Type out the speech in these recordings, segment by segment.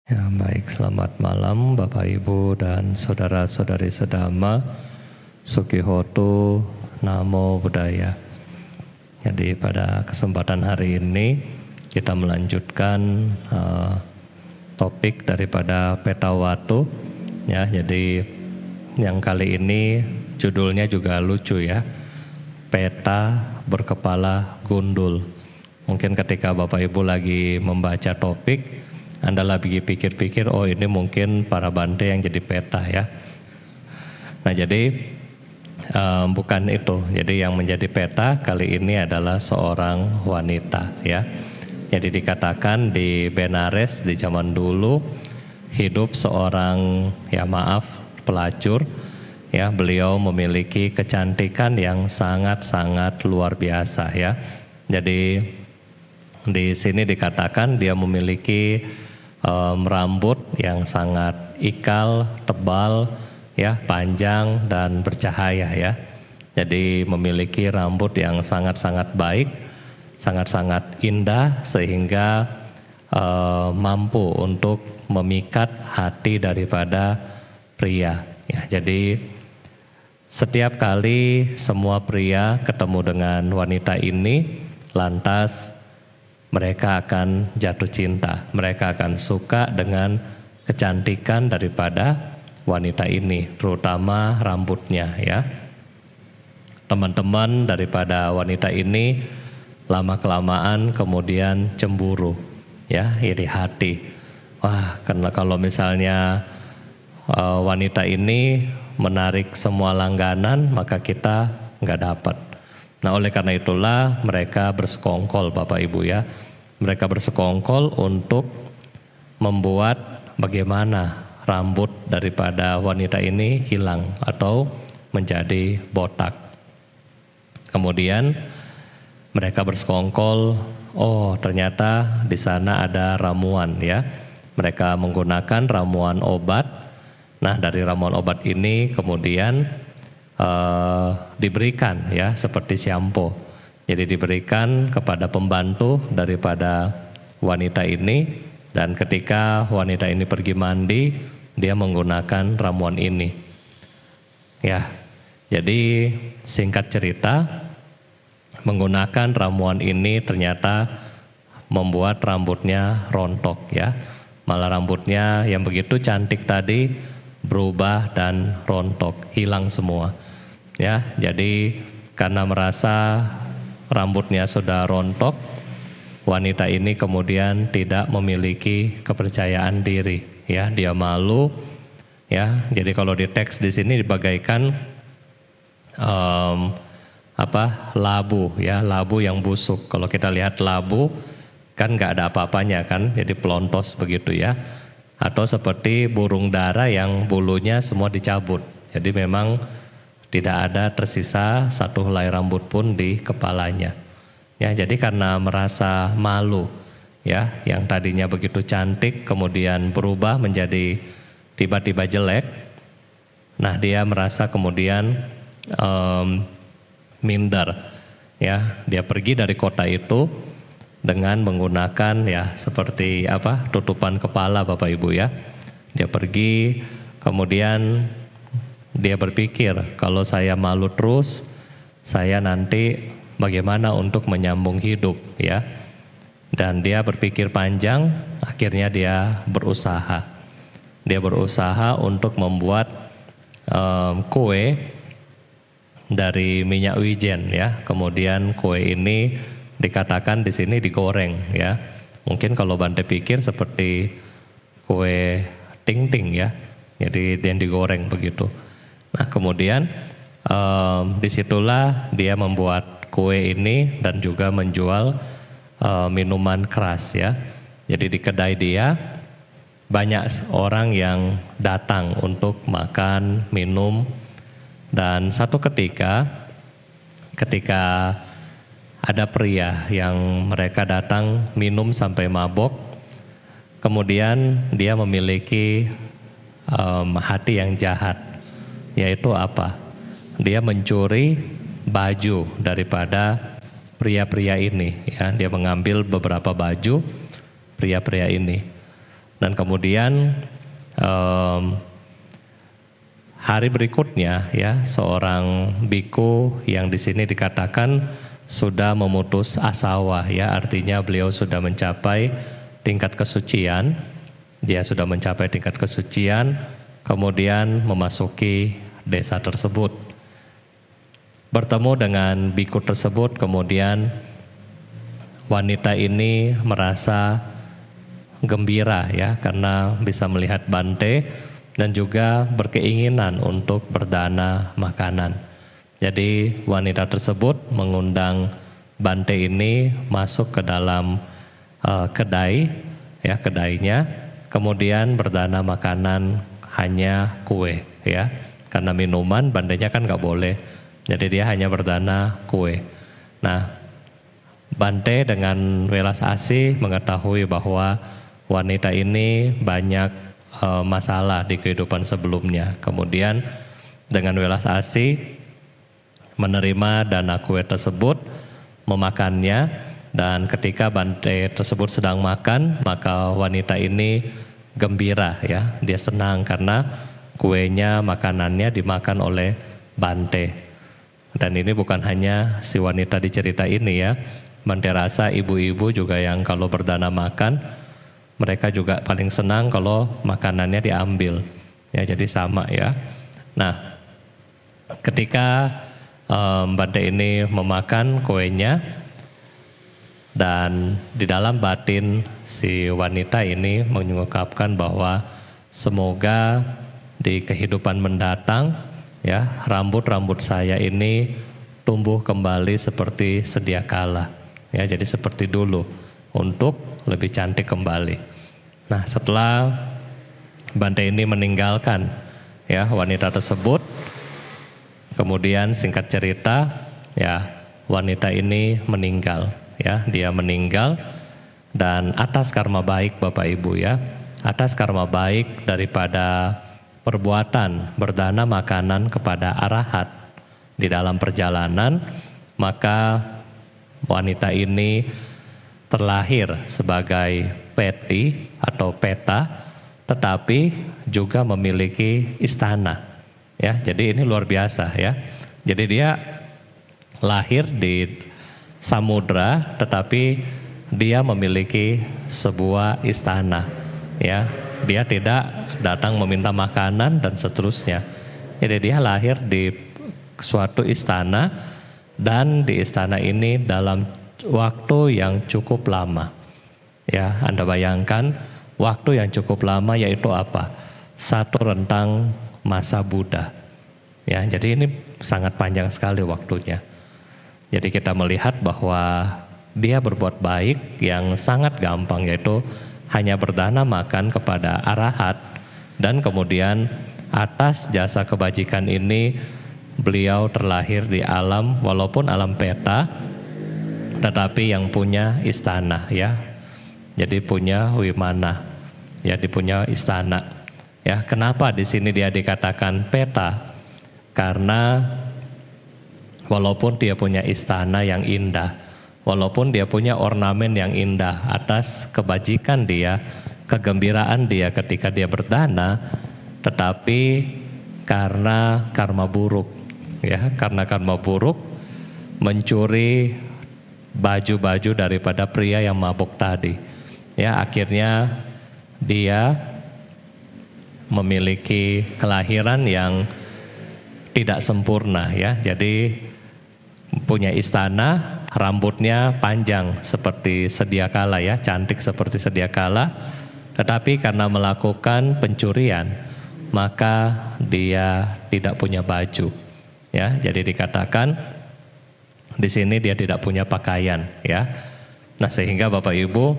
Ya, baik, selamat malam Bapak Ibu dan saudara-saudari sedama. Sukihoto, Namo Buddhaya. Jadi pada kesempatan hari ini kita melanjutkan topik daripada Peta Watu. Ya, jadi yang kali ini judulnya juga lucu ya. Peta berkepala gundul. Mungkin ketika Bapak Ibu lagi membaca topik, Anda lagi pikir-pikir, oh ini mungkin para bante yang jadi peta ya. Nah jadi bukan itu. Jadi yang menjadi peta kali ini adalah seorang wanita ya. Jadi dikatakan di Benares di zaman dulu hidup seorang pelacur ya. Beliau memiliki kecantikan yang sangat-sangat luar biasa ya. Jadi di sini dikatakan dia memiliki rambut yang sangat ikal, tebal, ya, panjang dan bercahaya ya. Jadi memiliki rambut yang sangat-sangat baik, sangat-sangat indah sehingga mampu untuk memikat hati daripada pria. Ya, jadi setiap kali semua pria ketemu dengan wanita ini, lantas mereka akan jatuh cinta, mereka akan suka dengan kecantikan daripada wanita ini, terutama rambutnya ya. Teman-teman daripada wanita ini lama-kelamaan kemudian cemburu ya, iri hati. Wah, karena kalau misalnya wanita ini menarik semua langganan, maka kita nggak dapat. Nah, oleh karena itulah mereka bersekongkol Bapak Ibu ya. Mereka bersekongkol untuk membuat bagaimana rambut daripada wanita ini hilang atau menjadi botak. Kemudian mereka bersekongkol, oh ternyata di sana ada ramuan ya. Mereka menggunakan ramuan obat. Nah, dari ramuan obat ini kemudian diberikan ya seperti shampoo. Jadi diberikan kepada pembantu daripada wanita ini, dan ketika wanita ini pergi mandi, dia menggunakan ramuan ini. Ya. Jadi singkat cerita, menggunakan ramuan ini ternyata membuat rambutnya rontok ya. Malah rambutnya yang begitu cantik tadi berubah dan rontok, hilang semua. Ya, jadi karena merasa rambutnya sudah rontok, wanita ini kemudian tidak memiliki kepercayaan diri, ya, dia malu, ya. Jadi kalau di teks di sini dibagaikan labu, ya, labu yang busuk. Kalau kita lihat labu kan nggak ada apa-apanya kan, jadi pelontos begitu ya. Atau seperti burung dara yang bulunya semua dicabut, jadi memang tidak ada tersisa satu helai rambut pun di kepalanya. Ya, jadi karena merasa malu, ya, yang tadinya begitu cantik kemudian berubah menjadi tiba-tiba jelek. Nah, dia merasa kemudian minder, ya. Dia pergi dari kota itu dengan menggunakan ya seperti tutupan kepala Bapak Ibu ya. Dia pergi kemudian dia berpikir, kalau saya malu terus, saya nanti bagaimana untuk menyambung hidup ya. Dan dia berpikir panjang, akhirnya dia berusaha. Dia berusaha untuk membuat kue dari minyak wijen ya. Kemudian kue ini dikatakan di sini digoreng ya. Mungkin kalau Bante pikir seperti kue ting-ting ya. Jadi yang digoreng begitu. Nah, kemudian disitulah dia membuat kue ini dan juga menjual minuman keras ya. Jadi di kedai dia banyak orang yang datang untuk makan, minum, dan satu ketika ada pria yang mereka datang minum sampai mabok, kemudian dia memiliki hati yang jahat. Yaitu apa? Dia mencuri baju daripada pria-pria ini ya. Dia mengambil beberapa baju pria-pria ini. Dan kemudian hari berikutnya ya, seorang biku yang di sini dikatakan sudah memutus asawa ya, artinya beliau sudah mencapai tingkat kesucian. Dia sudah mencapai tingkat kesucian, kemudian memasuki desa tersebut. Bertemu dengan biku tersebut, kemudian wanita ini merasa gembira ya, karena bisa melihat Bante dan juga berkeinginan untuk berdana makanan. Jadi wanita tersebut mengundang Bante ini masuk ke dalam kedai ya, kedainya, kemudian berdana makanan hanya kue ya, karena minuman Bantenya kan nggak boleh, jadi dia hanya berdana kue. Nah, Bante dengan welas asih mengetahui bahwa wanita ini banyak masalah di kehidupan sebelumnya. Kemudian dengan welas asih menerima dana kue tersebut, memakannya, dan ketika Bante tersebut sedang makan, maka wanita ini gembira ya, dia senang karena kuenya, makanannya dimakan oleh Bante. Dan ini bukan hanya si wanita di cerita ini ya, Bante rasa ibu-ibu juga yang kalau berdana makan, mereka juga paling senang kalau makanannya diambil ya, jadi sama ya. Nah, ketika Bante ini memakan kuenya, dan di dalam batin si wanita ini mengungkapkan bahwa semoga di kehidupan mendatang ya, rambut-rambut saya ini tumbuh kembali seperti sedia kala ya, jadi seperti dulu untuk lebih cantik kembali. Nah, setelah Bante ini meninggalkan ya wanita tersebut, kemudian singkat cerita ya, wanita ini meninggal ya, dia meninggal, dan atas karma baik Bapak Ibu ya, atas karma baik daripada perbuatan berdana makanan kepada arahat di dalam perjalanan, maka wanita ini terlahir sebagai peti atau peta, tetapi juga memiliki istana ya. Jadi ini luar biasa ya. Jadi dia lahir di samudra, tetapi dia memiliki sebuah istana ya. Dia tidak datang meminta makanan dan seterusnya. Jadi dia lahir di suatu istana, dan di istana ini dalam waktu yang cukup lama ya. Anda bayangkan waktu yang cukup lama, yaitu apa? Satu rentang masa Buddha ya. Jadi ini sangat panjang sekali waktunya. Jadi kita melihat bahwa dia berbuat baik yang sangat gampang, yaitu hanya berdana makan kepada arahat, dan kemudian atas jasa kebajikan ini beliau terlahir di alam, walaupun alam peta, tetapi yang punya istana ya. Jadi punya wimana ya, dipunya istana ya. Kenapa di sini dia dikatakan peta? Karena walaupun dia punya istana yang indah, walaupun dia punya ornamen yang indah atas kebajikan dia, kegembiraan dia ketika dia berdana, tetapi karena karma buruk ya, karena karma buruk mencuri baju-baju daripada pria yang mabuk tadi ya, akhirnya dia memiliki kelahiran yang tidak sempurna ya. Jadi punya istana, rambutnya panjang seperti sedia kala ya, cantik seperti sedia kala, tetapi karena melakukan pencurian maka dia tidak punya baju ya. Jadi dikatakan di sini dia tidak punya pakaian ya. Nah, sehingga Bapak Ibu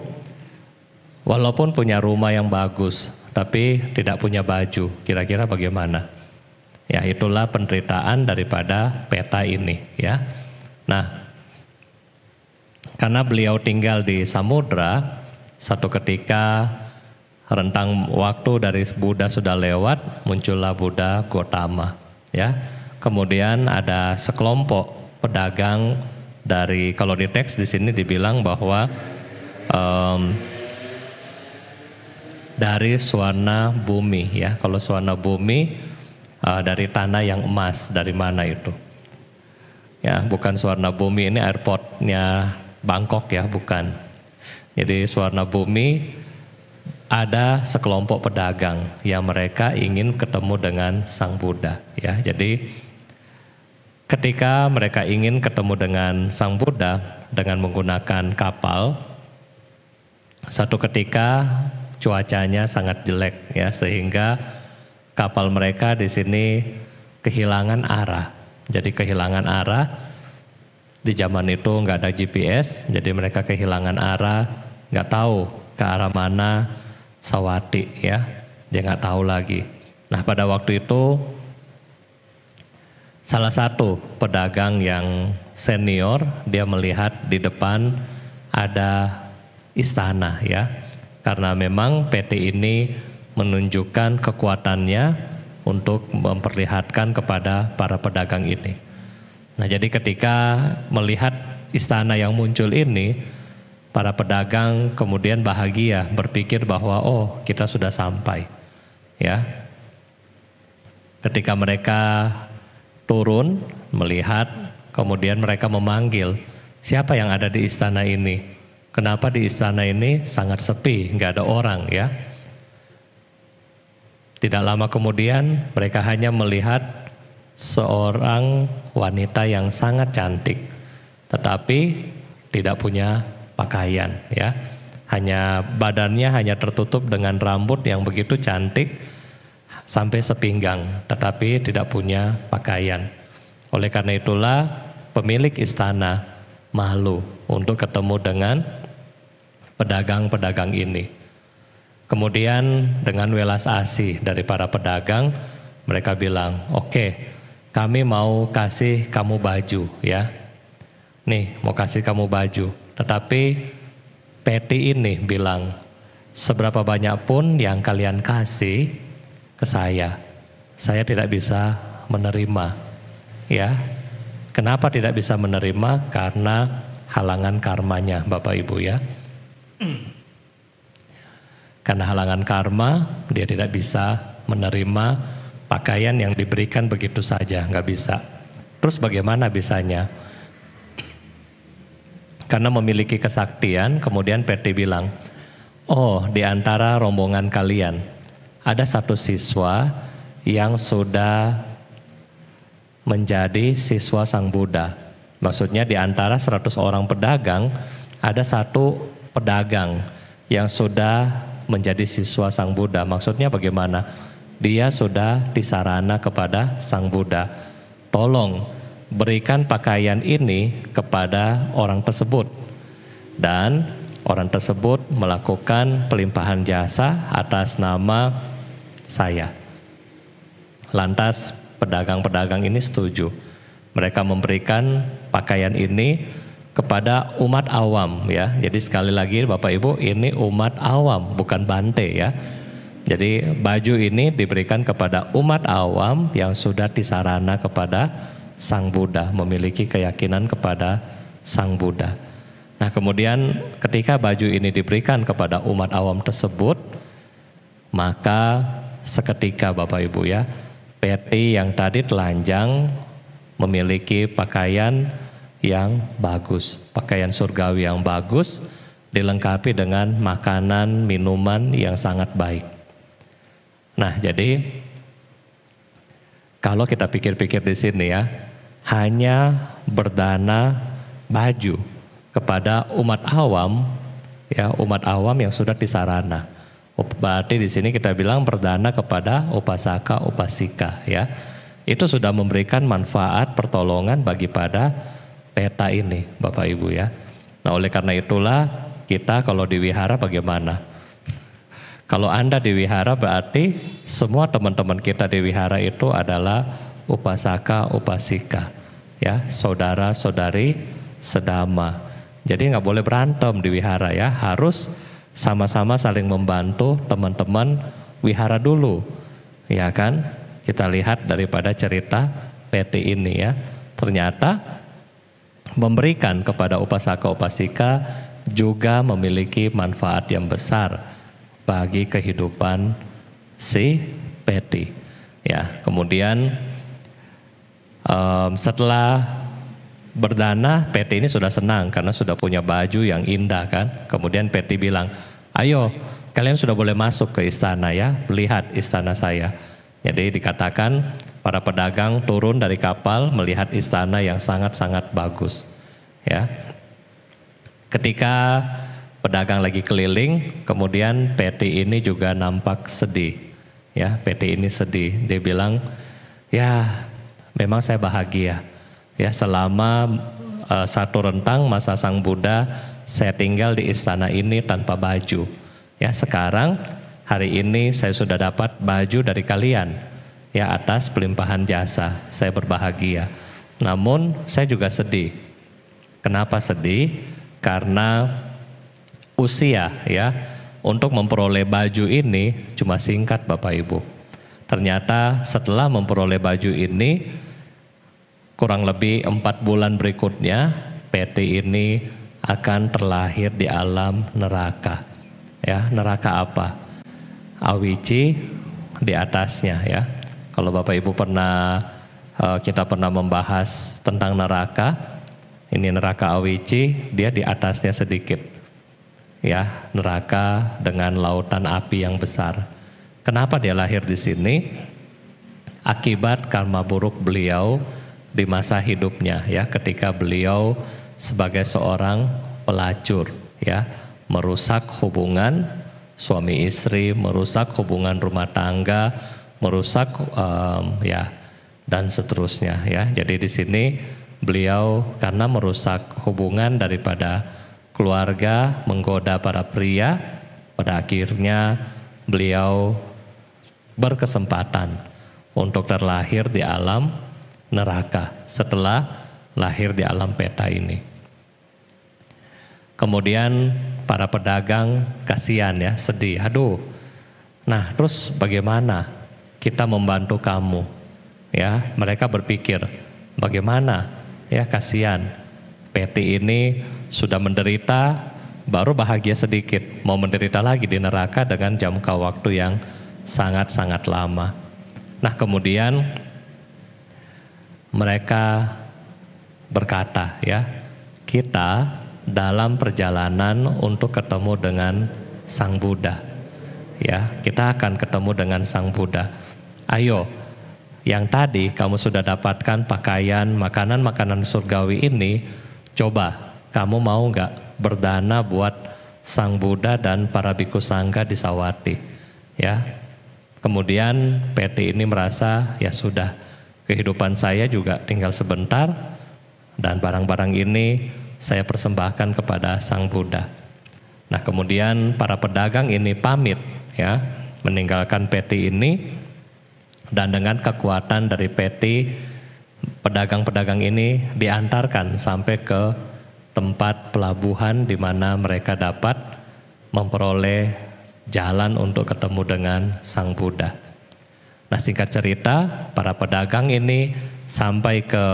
walaupun punya rumah yang bagus tapi tidak punya baju, kira-kira bagaimana? Ya, itulah penderitaan daripada peta ini ya. Nah, karena beliau tinggal di samudra, satu ketika rentang waktu dari Buddha sudah lewat, muncullah Buddha Gotama ya. Kemudian ada sekelompok pedagang dari, kalau di teks di sini dibilang bahwa dari swarna bumi ya. Kalau swarna bumi dari tanah yang emas, dari mana itu? Ya, bukan swarna bumi ini airportnya Bangkok ya, bukan. Jadi swarna bumi ada sekelompok pedagang yang mereka ingin ketemu dengan Sang Buddha ya. Jadi ketika mereka ingin ketemu dengan Sang Buddha dengan menggunakan kapal, satu ketika cuacanya sangat jelek ya, sehingga kapal mereka di sini kehilangan arah. Jadi kehilangan arah. Di zaman itu nggak ada GPS, jadi mereka kehilangan arah, nggak tahu ke arah mana Sawati ya, dia nggak tahu lagi. Nah pada waktu itu salah satu pedagang yang senior, dia melihat di depan ada istana ya, karena memang PT ini menunjukkan kekuatannya untuk memperlihatkan kepada para pedagang ini. Nah jadi ketika melihat istana yang muncul ini, para pedagang kemudian bahagia, berpikir bahwa oh kita sudah sampai ya. Ketika mereka turun melihat, kemudian mereka memanggil, siapa yang ada di istana ini? Kenapa di istana ini sangat sepi, nggak ada orang ya? Tidak lama kemudian mereka hanya melihat seorang wanita yang sangat cantik, tetapi tidak punya pakaian ya. Hanya badannya hanya tertutup dengan rambut yang begitu cantik sampai sepinggang, tetapi tidak punya pakaian. Oleh karena itulah pemilik istana malu untuk ketemu dengan pedagang-pedagang ini. Kemudian dengan welas asih dari para pedagang, mereka bilang, oke, kami mau kasih kamu baju ya. Nih mau kasih kamu baju. Tetapi PT ini bilang, seberapa banyak pun yang kalian kasih ke saya tidak bisa menerima ya. Kenapa tidak bisa menerima? Karena halangan karmanya Bapak Ibu ya. Karena halangan karma, dia tidak bisa menerima pakaian yang diberikan begitu saja, nggak bisa. Terus bagaimana bisanya? Karena memiliki kesaktian, kemudian PT bilang, oh di antara rombongan kalian ada satu siswa yang sudah menjadi siswa Sang Buddha. Maksudnya di antara 100 orang pedagang, ada satu pedagang yang sudah menjadi siswa Sang Buddha. Maksudnya bagaimana? Dia sudah disarana kepada Sang Buddha. Tolong berikan pakaian ini kepada orang tersebut. Dan orang tersebut melakukan pelimpahan jasa atas nama saya. Lantas pedagang-pedagang ini setuju. Mereka memberikan pakaian ini kepada umat awam ya. Jadi sekali lagi Bapak Ibu, ini umat awam, bukan bante ya. Jadi baju ini diberikan kepada umat awam yang sudah disarana kepada Sang Buddha, memiliki keyakinan kepada Sang Buddha. Nah kemudian ketika baju ini diberikan kepada umat awam tersebut, maka seketika Bapak Ibu ya, PT yang tadi telanjang memiliki pakaian yang bagus, pakaian surgawi yang bagus, dilengkapi dengan makanan, minuman yang sangat baik. Nah, jadi kalau kita pikir-pikir di sini ya, hanya berdana baju kepada umat awam, ya umat awam yang sudah disarana. Berarti di sini kita bilang berdana kepada upasaka, upasika, ya. Itu sudah memberikan manfaat pertolongan bagi pada peta ini, Bapak Ibu ya. Nah, oleh karena itulah kita kalau di wihara bagaimana? Kalau Anda di wihara berarti semua teman-teman kita di wihara itu adalah upasaka, upasika, ya, saudara-saudari sedama. Jadi nggak boleh berantem di wihara ya, harus sama-sama saling membantu teman-teman wihara dulu, ya kan? Kita lihat daripada cerita PT ini ya, ternyata memberikan kepada upasaka, upasika juga memiliki manfaat yang besar bagi kehidupan si Patty. Ya, kemudian setelah berdana, Patty ini sudah senang karena sudah punya baju yang indah kan. Kemudian Patty bilang, ayo kalian sudah boleh masuk ke istana ya, lihat istana saya. Jadi dikatakan para pedagang turun dari kapal melihat istana yang sangat-sangat bagus. Ya, ketika pedagang lagi keliling, kemudian Patty ini juga nampak sedih. Ya, Patty ini sedih. Dia bilang, ya memang saya bahagia. Ya, selama satu rentang masa Sang Buddha saya tinggal di istana ini tanpa baju. Ya, sekarang hari ini saya sudah dapat baju dari kalian. Ya, atas pelimpahan jasa saya berbahagia. Namun saya juga sedih. Kenapa sedih? Karena usia ya untuk memperoleh baju ini cuma singkat Bapak Ibu. Ternyata setelah memperoleh baju ini kurang lebih 4 bulan berikutnya Patty ini akan terlahir di alam neraka. Ya, neraka apa? Awici di atasnya ya. Kalau Bapak Ibu kita pernah membahas tentang neraka, ini neraka Awici, dia di atasnya sedikit. Ya, neraka dengan lautan api yang besar. Kenapa dia lahir di sini? Akibat karma buruk beliau di masa hidupnya ya, ketika beliau sebagai seorang pelacur ya, merusak hubungan suami istri, merusak hubungan rumah tangga, merusak ya dan seterusnya ya. Jadi di sini beliau karena merusak hubungan daripada keluarga, menggoda para pria, pada akhirnya beliau berkesempatan untuk terlahir di alam neraka setelah lahir di alam peta ini. Kemudian para pedagang kasihan ya, sedih. Aduh, nah terus bagaimana kita membantu kamu? Ya, mereka berpikir bagaimana ya, kasihan Patty ini sudah menderita, baru bahagia sedikit, mau menderita lagi di neraka dengan jangka waktu yang sangat-sangat lama. Nah kemudian mereka berkata ya, kita dalam perjalanan untuk ketemu dengan Sang Buddha. Ya, kita akan ketemu dengan Sang Buddha. Ayo, yang tadi kamu sudah dapatkan pakaian, makanan-makanan surgawi ini, coba kamu mau nggak berdana buat Sang Buddha dan para bhikkhu sangga di Sawati? Ya, kemudian Patty ini merasa ya sudah, kehidupan saya juga tinggal sebentar dan barang-barang ini saya persembahkan kepada Sang Buddha. Nah kemudian para pedagang ini pamit ya, meninggalkan Patty ini, dan dengan kekuatan dari Patty, pedagang-pedagang ini diantarkan sampai ke tempat pelabuhan di mana mereka dapat memperoleh jalan untuk ketemu dengan Sang Buddha. Nah singkat cerita, para pedagang ini sampai ke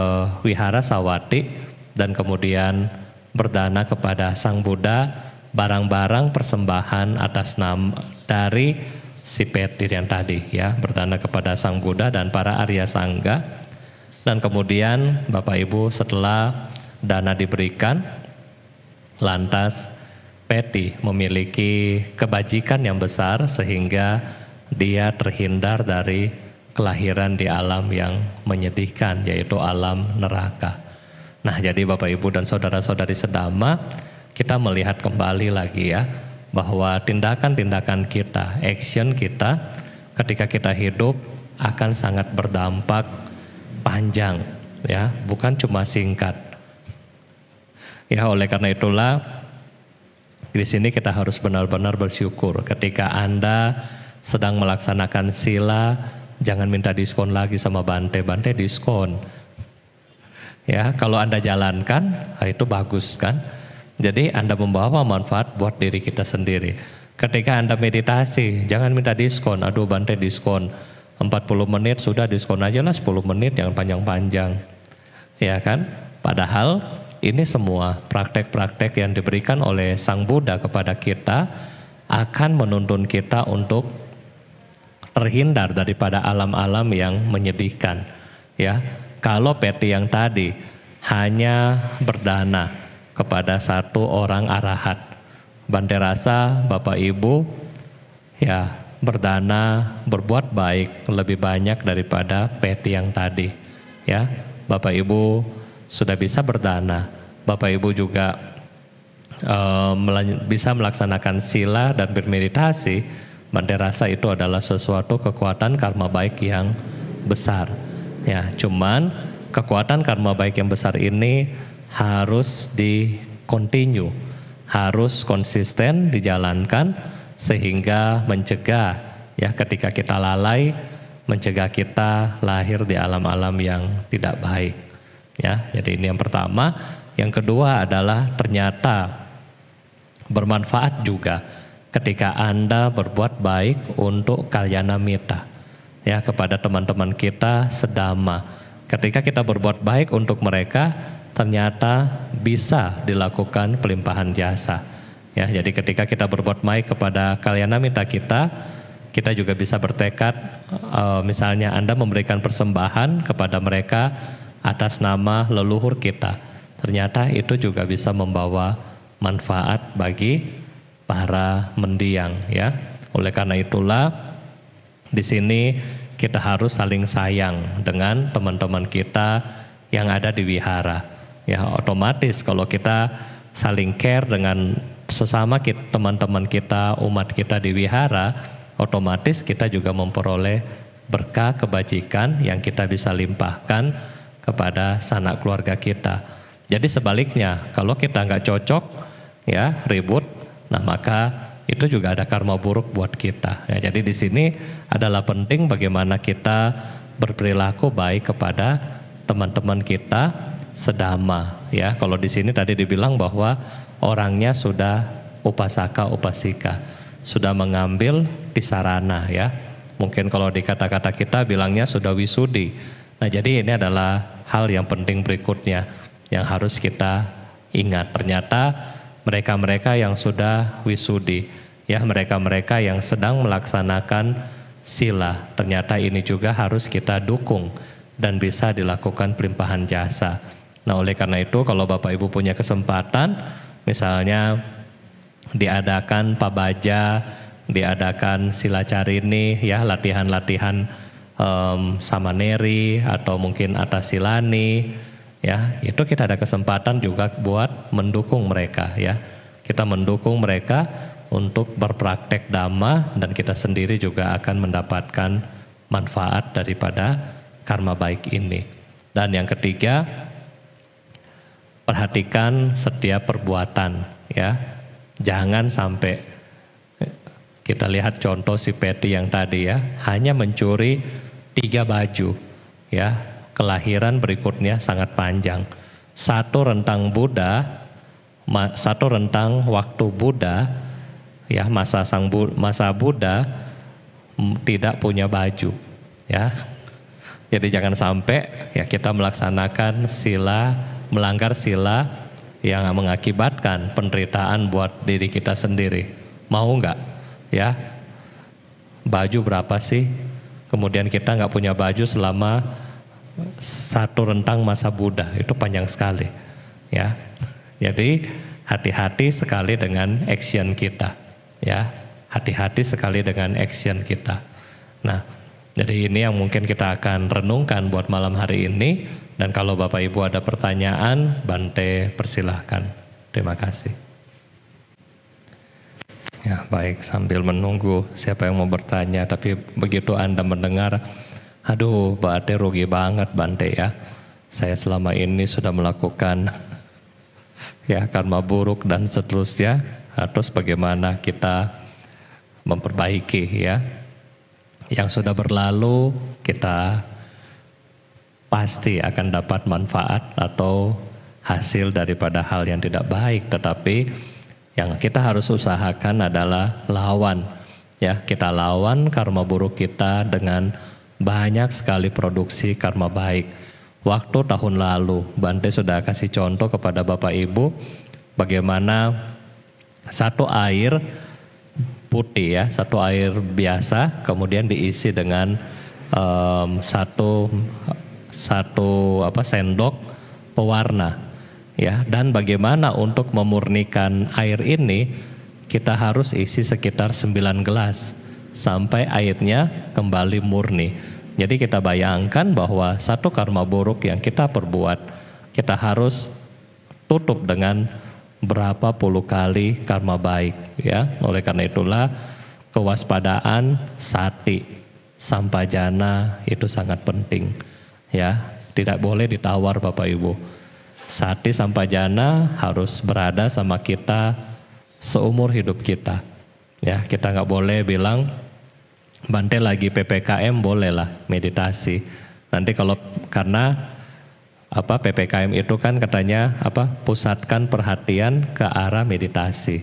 Wihara Sawati dan kemudian berdana kepada Sang Buddha barang-barang persembahan atas nama dari si Patty yang tadi ya, berdana kepada Sang Buddha dan para Arya Sangga. Dan kemudian Bapak Ibu setelah dana diberikan, lantas Patty memiliki kebajikan yang besar sehingga dia terhindar dari kelahiran di alam yang menyedihkan, yaitu alam neraka. Nah jadi Bapak Ibu dan saudara-saudari sedama, kita melihat kembali lagi ya, bahwa tindakan-tindakan kita, action kita ketika kita hidup akan sangat berdampak panjang ya, bukan cuma singkat. Ya oleh karena itulah di sini kita harus benar-benar bersyukur ketika Anda sedang melaksanakan sila, jangan minta diskon lagi sama Bante diskon. Ya, kalau Anda jalankan, itu bagus kan? Jadi Anda membawa manfaat buat diri kita sendiri. Ketika Anda meditasi, jangan minta diskon. Aduh Bante diskon 40 menit, sudah diskon aja lah 10 menit, jangan panjang-panjang. Ya kan? Padahal ini semua praktek-praktek yang diberikan oleh Sang Buddha kepada kita akan menuntun kita untuk terhindar daripada alam-alam yang menyedihkan. Ya, kalau Peti yang tadi hanya berdana kepada satu orang arahat, Bante rasa Bapak Ibu ya berdana berbuat baik lebih banyak daripada Peti yang tadi. Ya, Bapak Ibu sudah bisa berdana, Bapak Ibu juga bisa melaksanakan sila dan bermeditasi. Bante rasa itu adalah sesuatu kekuatan karma baik yang besar. Ya, cuman kekuatan karma baik yang besar ini harus di-continue, harus konsisten dijalankan sehingga mencegah ya ketika kita lalai, mencegah kita lahir di alam-alam yang tidak baik. Ya, jadi ini yang pertama. Yang kedua adalah ternyata bermanfaat juga ketika Anda berbuat baik untuk kalyana mita, ya, kepada teman-teman kita sedama. Ketika kita berbuat baik untuk mereka, ternyata bisa dilakukan pelimpahan jasa. Ya, jadi ketika kita berbuat baik kepada kalyana mita kita juga bisa bertekad, misalnya Anda memberikan persembahan kepada mereka atas nama leluhur kita. Ternyata itu juga bisa membawa manfaat bagi para mendiang, ya. Oleh karena itulah di sini kita harus saling sayang dengan teman-teman kita yang ada di wihara. Ya, otomatis kalau kita saling care dengan sesama teman-teman kita, umat kita di wihara, otomatis kita juga memperoleh berkah kebajikan yang kita bisa limpahkan kepada sanak keluarga kita. Jadi sebaliknya, kalau kita nggak cocok, ya ribut, nah maka itu juga ada karma buruk buat kita. Ya, jadi di sini adalah penting bagaimana kita berperilaku baik kepada teman-teman kita sedama. Ya, kalau di sini tadi dibilang bahwa orangnya sudah upasaka upasika, sudah mengambil tisarana, ya. Mungkin kalau di kata-kata kita bilangnya sudah wisudi. Nah, jadi ini adalah hal yang penting berikutnya yang harus kita ingat. Ternyata mereka-mereka yang sudah wisudi, ya, mereka-mereka yang sedang melaksanakan sila, ternyata ini juga harus kita dukung dan bisa dilakukan pelimpahan jasa. Nah, oleh karena itu kalau Bapak Ibu punya kesempatan, misalnya diadakan pabaja, diadakan sila carini, ya, latihan-latihan samaneri atau mungkin atasilani, ya, itu kita ada kesempatan juga buat mendukung mereka, ya. Kita mendukung mereka untuk berpraktek dhamma dan kita sendiri juga akan mendapatkan manfaat daripada karma baik ini. Dan yang ketiga, perhatikan setiap perbuatan, ya. Jangan sampai kita lihat contoh si Peti yang tadi, ya, hanya mencuri 3 baju, ya. Kelahiran berikutnya sangat panjang. Satu rentang waktu Buddha, ya, masa Buddha tidak punya baju, ya. Jadi jangan sampai ya kita melaksanakan sila, melanggar sila yang mengakibatkan penderitaan buat diri kita sendiri. Mau nggak, ya? Baju berapa sih? Kemudian kita nggak punya baju selama satu rentang masa Buddha, itu panjang sekali, ya. Jadi hati-hati sekali dengan action kita, ya, hati-hati sekali dengan action kita. Nah, jadi ini yang mungkin kita akan renungkan buat malam hari ini. Dan kalau Bapak Ibu ada pertanyaan, Bante persilahkan. Terima kasih. Ya, baik, sambil menunggu siapa yang mau bertanya, tapi begitu Anda mendengar, aduh, Bante rugi banget Bante, ya. Saya selama ini sudah melakukan ya karma buruk dan seterusnya. Terus bagaimana kita memperbaiki, ya. Yang sudah berlalu kita pasti akan dapat manfaat atau hasil daripada hal yang tidak baik. Tetapi yang kita harus usahakan adalah lawan, ya. Kita lawan karma buruk kita dengan banyak sekali produksi karma baik. Waktu tahun lalu Bante sudah kasih contoh kepada Bapak Ibu bagaimana satu air putih ya, satu air biasa, kemudian diisi dengan satu sendok pewarna ya. Dan bagaimana untuk memurnikan air ini, kita harus isi sekitar 9 gelas sampai airnya kembali murni. Jadi kita bayangkan bahwa satu karma buruk yang kita perbuat, kita harus tutup dengan berapa puluh kali karma baik ya. Oleh karena itulah kewaspadaan sati sampajana itu sangat penting ya. Tidak boleh ditawar Bapak Ibu. Sati sampajana harus berada sama kita seumur hidup kita ya. Kita nggak boleh bilang Bante lagi PPKM bolehlah meditasi. Nanti kalau karena PPKM itu kan katanya pusatkan perhatian ke arah meditasi.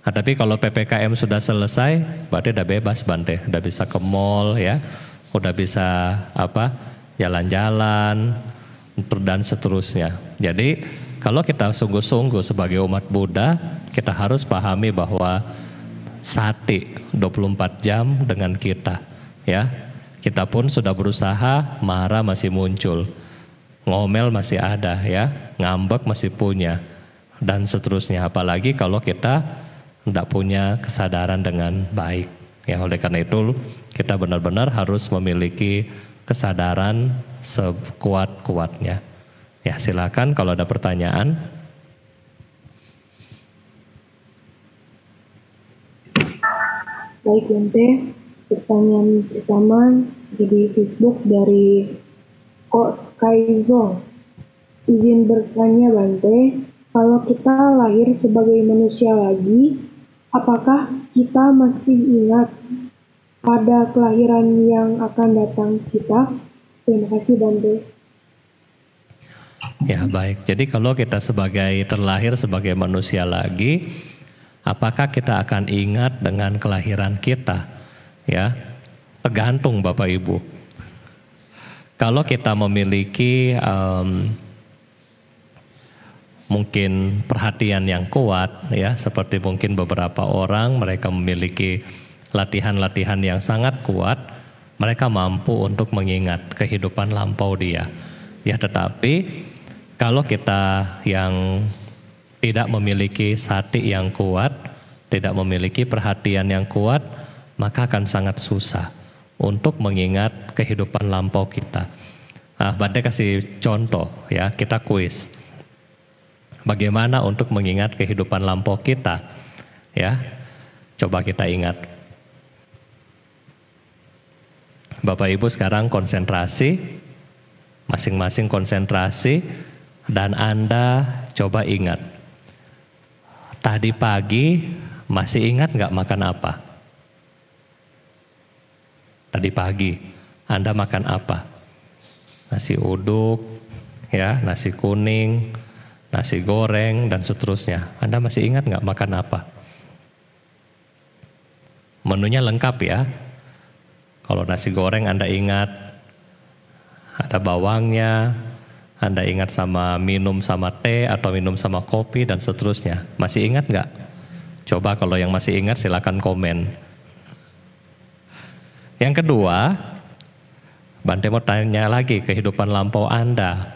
Nah, tapi kalau PPKM sudah selesai, berarti udah bebas Bante, udah bisa ke mall ya, udah bisa jalan-jalan dan seterusnya. Jadi kalau kita sungguh-sungguh sebagai umat Buddha, kita harus pahami bahwa sati 24 jam dengan kita ya. Kita pun sudah berusaha, marah masih muncul, ngomel masih ada ya, ngambek masih punya, dan seterusnya. Apalagi kalau kita tidak punya kesadaran dengan baik ya. Oleh karena itu kita benar-benar harus memiliki kesadaran sekuat-kuatnya ya. Silakan kalau ada pertanyaan. Baik Bante, pertanyaan pertama di Facebook dari Ko Skyzone. Izin bertanya Bante, kalau kita lahir sebagai manusia lagi, apakah kita masih ingat pada kelahiran yang akan datang kita? Terima kasih Bante. Ya baik, jadi kalau kita terlahir sebagai manusia lagi, apakah kita akan ingat dengan kelahiran kita? Ya, tergantung Bapak Ibu. Kalau kita memiliki mungkin perhatian yang kuat ya, seperti mungkin beberapa orang mereka memiliki latihan-latihan yang sangat kuat, mereka mampu untuk mengingat kehidupan lampau dia. Ya, tetapi kalau kita yang tidak memiliki sati yang kuat, tidak memiliki perhatian yang kuat, maka akan sangat susah untuk mengingat kehidupan lampau kita. Nah, Bante kasih contoh ya, kita kuis. Bagaimana untuk mengingat kehidupan lampau kita? Ya, coba kita ingat. Bapak Ibu sekarang konsentrasi, masing-masing konsentrasi, dan Anda coba ingat. Tadi pagi masih ingat nggak makan apa? Tadi pagi Anda makan apa? Nasi uduk, ya, nasi kuning, nasi goreng, dan seterusnya. Anda masih ingat nggak makan apa? Menunya lengkap ya. Kalau nasi goreng Anda ingat ada bawangnya, Anda ingat sama minum sama teh atau minum sama kopi dan seterusnya. Masih ingat nggak? Coba kalau yang masih ingat silakan komen. Yang kedua, Bante mau tanya lagi kehidupan lampau Anda.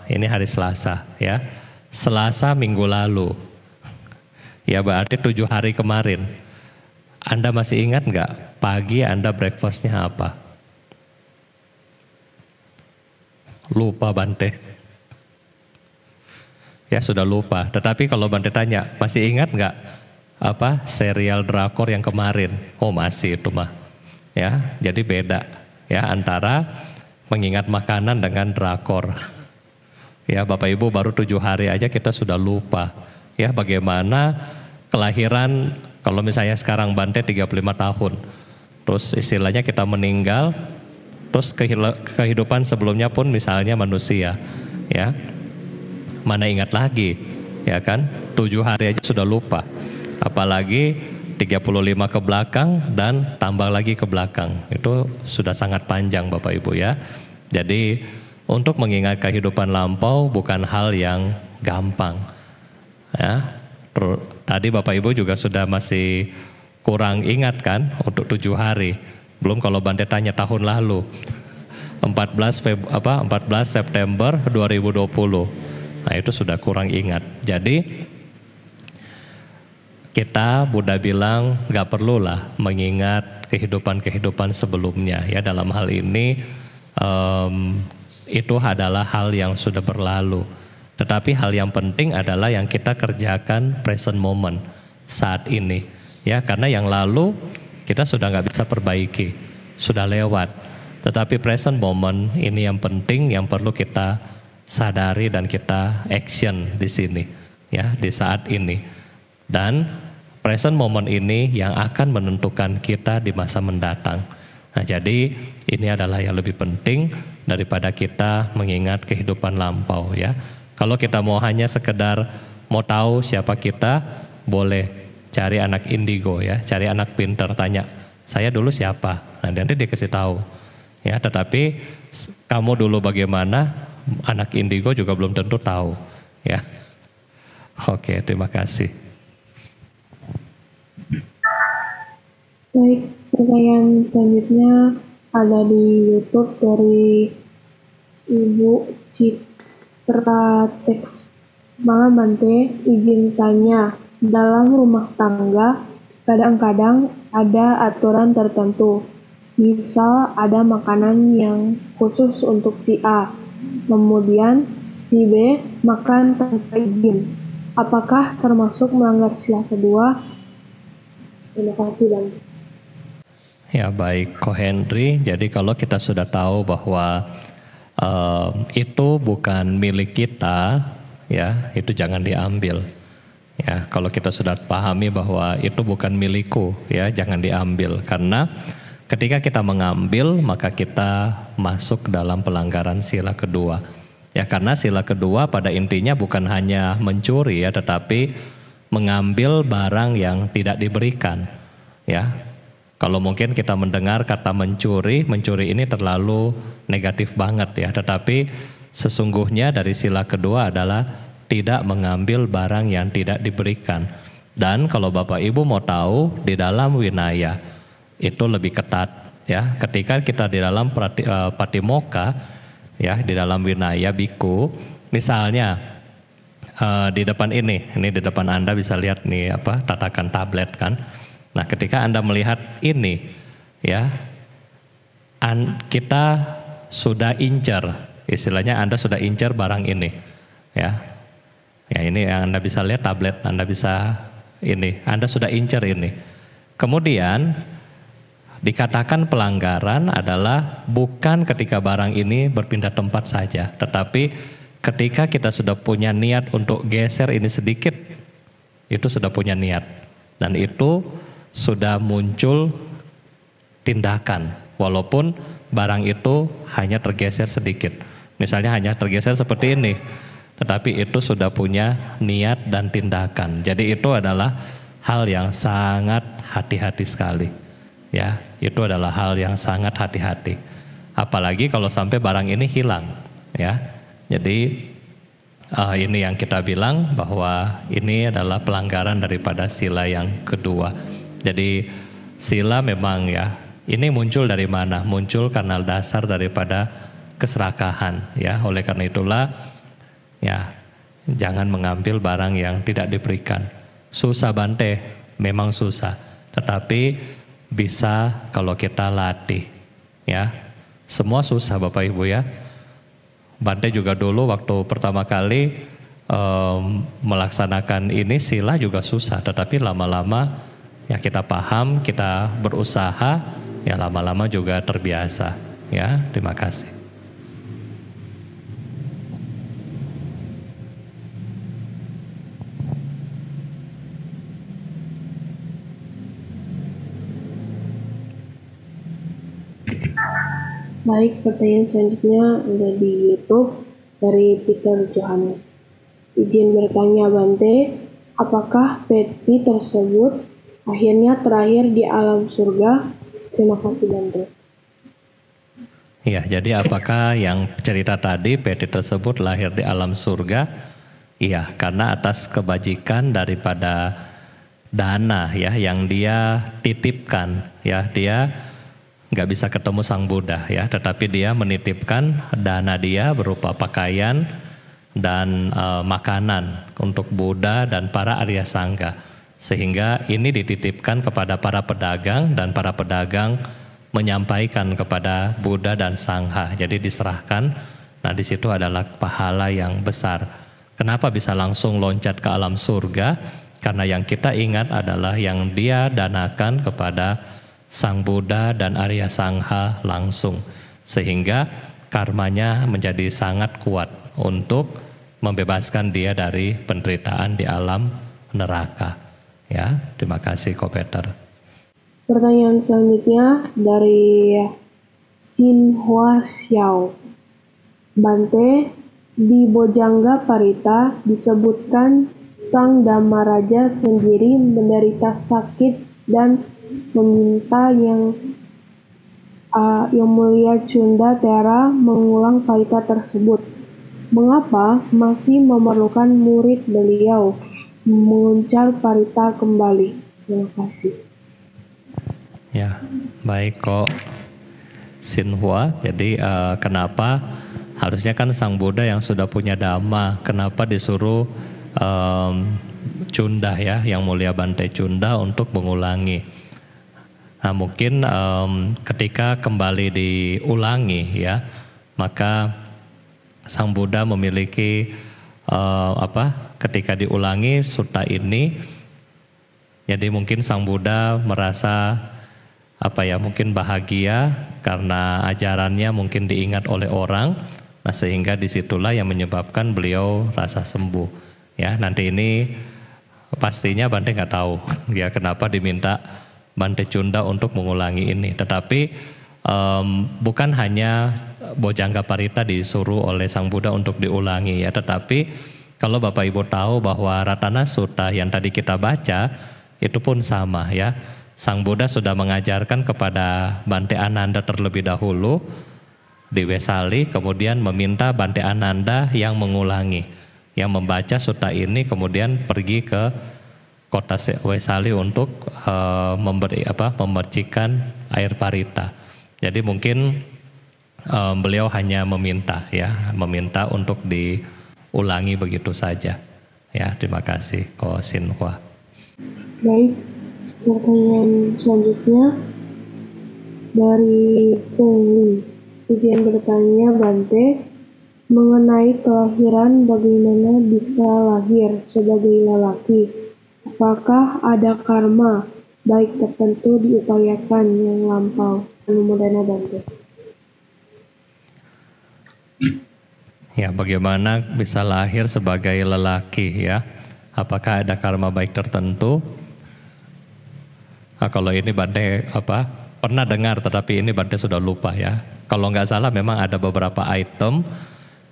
Ini hari Selasa ya. Selasa minggu lalu. Ya berarti 7 hari kemarin. Anda masih ingat nggak pagi Anda breakfastnya apa? Lupa Bante. Ya sudah lupa. Tetapi kalau Bante tanya, masih ingat nggak apa serial drakor yang kemarin? Oh masih itu mah. Ya, jadi beda ya antara mengingat makanan dengan drakor. Ya Bapak Ibu baru 7 hari aja kita sudah lupa. Ya bagaimana kelahiran, kalau misalnya sekarang Bante 35 tahun. Terus istilahnya kita meninggal, terus kehidupan sebelumnya pun misalnya manusia. Ya. Mana ingat lagi, ya kan? 7 hari aja sudah lupa. Apalagi 35 ke belakang dan tambah lagi ke belakang. Itu sudah sangat panjang Bapak Ibu ya. Jadi untuk mengingat kehidupan lampau bukan hal yang gampang. Ya, tadi Bapak Ibu juga sudah masih kurang ingat kan untuk 7 hari. Belum kalau Bante tanya tahun lalu. 14 September 2020. Nah, itu sudah kurang ingat. Jadi kita Buddha bilang gak perlulah mengingat kehidupan-kehidupan sebelumnya ya. Dalam hal ini itu adalah hal yang sudah berlalu. Tetapi hal yang penting adalah yang kita kerjakan present moment saat ini ya, karena yang lalu kita sudah gak bisa perbaiki, sudah lewat. Tetapi present moment ini yang penting, yang perlu kita sadari dan kita action di sini ya, di saat ini. Dan present moment ini yang akan menentukan kita di masa mendatang. Nah, jadi ini adalah yang lebih penting daripada kita mengingat kehidupan lampau ya. Kalau kita mau hanya sekedar mau tahu siapa kita, boleh cari anak indigo ya, cari anak pinter, tanya, saya dulu siapa? Nah, nanti dikasih tahu. Ya, tetapi kamu dulu bagaimana, anak indigo juga belum tentu tahu ya. Oke, terima kasih. Baik, pertanyaan selanjutnya ada di YouTube dari Ibu Citra Teks. Malam Bante, izin tanya, dalam rumah tangga kadang-kadang ada aturan tertentu. Misal ada makanan yang khusus untuk si A, kemudian si B makan tanpa izin. Apakah termasuk melanggar sila kedua? Terima kasih Bante. Ya baik, Ko Henry. Jadi kalau kita sudah tahu bahwa itu bukan milik kita, ya itu jangan diambil. Ya kalau kita sudah pahami bahwa itu bukan milikku, ya jangan diambil. Karena ketika kita mengambil, maka kita masuk dalam pelanggaran sila kedua. Ya karena sila kedua pada intinya bukan hanya mencuri ya, tetapi mengambil barang yang tidak diberikan. Ya. Kalau mungkin kita mendengar kata mencuri ini terlalu negatif banget ya. Tetapi sesungguhnya dari sila kedua adalah tidak mengambil barang yang tidak diberikan. Dan kalau Bapak Ibu mau tahu, di dalam Winaya itu lebih ketat ya. Ketika kita di dalam Patimokkha ya, di dalam Winaya Biku, misalnya di depan ini di depan Anda bisa lihat nih tatakan tablet kan. Nah, ketika Anda melihat ini, ya, kita sudah incer, istilahnya Anda sudah incer barang ini, ya. Ya ini yang Anda bisa lihat tablet, Anda bisa ini, Anda sudah incer ini. Kemudian dikatakan pelanggaran adalah bukan ketika barang ini berpindah tempat saja, tetapi ketika kita sudah punya niat untuk geser ini sedikit, itu sudah punya niat, dan itu sudah muncul tindakan walaupun barang itu hanya tergeser sedikit. Misalnya hanya tergeser seperti ini, tetapi itu sudah punya niat dan tindakan. Jadi itu adalah hal yang sangat hati-hati sekali. Ya, itu adalah hal yang sangat hati-hati. Apalagi kalau sampai barang ini hilang, ya. Jadi ini yang kita bilang bahwa ini adalah pelanggaran daripada sila yang kedua. Jadi sila memang ya, ini muncul dari mana? Muncul karena dasar daripada keserakahan ya. Oleh karena itulah ya, jangan mengambil barang yang tidak diberikan. Susah Bante, memang susah. Tetapi bisa kalau kita latih ya. Semua susah Bapak Ibu ya. Bante juga dulu waktu pertama kali melaksanakan ini sila juga susah. Tetapi lama-lama ya kita paham, kita berusaha, ya lama-lama juga terbiasa. Ya, terima kasih. Baik, pertanyaan selanjutnya ada di YouTube dari Peter Johannes. Izin bertanya Bante, apakah peti tersebut akhirnya terakhir di alam surga? Terima kasih Bante. Ya, jadi apakah yang cerita tadi peti tersebut lahir di alam surga? Iya, karena atas kebajikan daripada dana ya yang dia titipkan ya, dia nggak bisa ketemu Sang Buddha ya, tetapi dia menitipkan dana dia berupa pakaian dan makanan untuk Buddha dan para Arya Sangga, sehingga ini dititipkan kepada para pedagang dan para pedagang menyampaikan kepada Buddha dan Sangha, jadi diserahkan. Nah di situ adalah pahala yang besar. Kenapa bisa langsung loncat ke alam surga? Karena yang kita ingat adalah yang dia danakan kepada Sang Buddha dan Arya Sangha langsung, sehingga karmanya menjadi sangat kuat untuk membebaskan dia dari penderitaan di alam neraka. Ya, terima kasih Ko Peter. Pertanyaan selanjutnya dari Xin Hua Xiao. Bante, di Bojangga Parita disebutkan Sang Dhamaraja sendiri menderita sakit dan meminta yang mulia Cunda Tera mengulang parita tersebut. Mengapa masih memerlukan murid beliau menguncar parita kembali? Terima kasih. Ya, baik kok Sinhua. Jadi kenapa harusnya kan Sang Buddha yang sudah punya dhamma, kenapa disuruh Cunda ya, yang mulia Bante Cunda untuk mengulangi? Nah mungkin ketika kembali diulangi ya, maka Sang Buddha memiliki ketika diulangi sutta ini, jadi mungkin Sang Buddha merasa mungkin bahagia karena ajarannya mungkin diingat oleh orang. Nah sehingga disitulah yang menyebabkan beliau rasa sembuh. Ya nanti ini pastinya Bante nggak tahu ya kenapa diminta Bante Cunda untuk mengulangi ini. Tetapi bukan hanya Bojangga Parita disuruh oleh Sang Buddha untuk diulangi ya, tetapi kalau Bapak Ibu tahu bahwa Ratana Sutta yang tadi kita baca itu pun sama ya. Sang Buddha sudah mengajarkan kepada Bante Ananda terlebih dahulu di Wesali, kemudian meminta Bante Ananda yang mengulangi, yang membaca sutta ini, kemudian pergi ke kota Wesali untuk memercikan air parita. Jadi mungkin beliau hanya meminta untuk diulangi begitu saja. Ya, terima kasih Ko Sinhua. Baik, pertanyaan selanjutnya dari Feng Li. Izin bertanya Bante, mengenai kelahiran, bagaimana bisa lahir sebagai lelaki? Apakah ada karma baik tertentu diupayakan yang lampau? Anumodana Bante. Ya, bagaimana bisa lahir sebagai lelaki ya? Apakah ada karma baik tertentu? Nah, kalau ini Bante pernah dengar, tetapi ini Bante sudah lupa ya. Kalau nggak salah memang ada beberapa item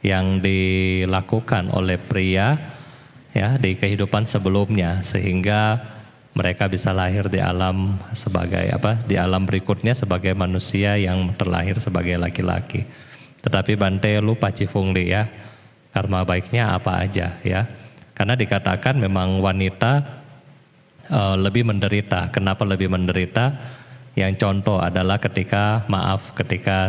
yang dilakukan oleh pria ya di kehidupan sebelumnya, sehingga mereka bisa lahir di alam di alam berikutnya sebagai manusia yang terlahir sebagai laki-laki. Tetapi Bante lupa Cifungli ya, karma baiknya apa aja ya. Karena dikatakan memang wanita lebih menderita. Kenapa lebih menderita? Yang contoh adalah ketika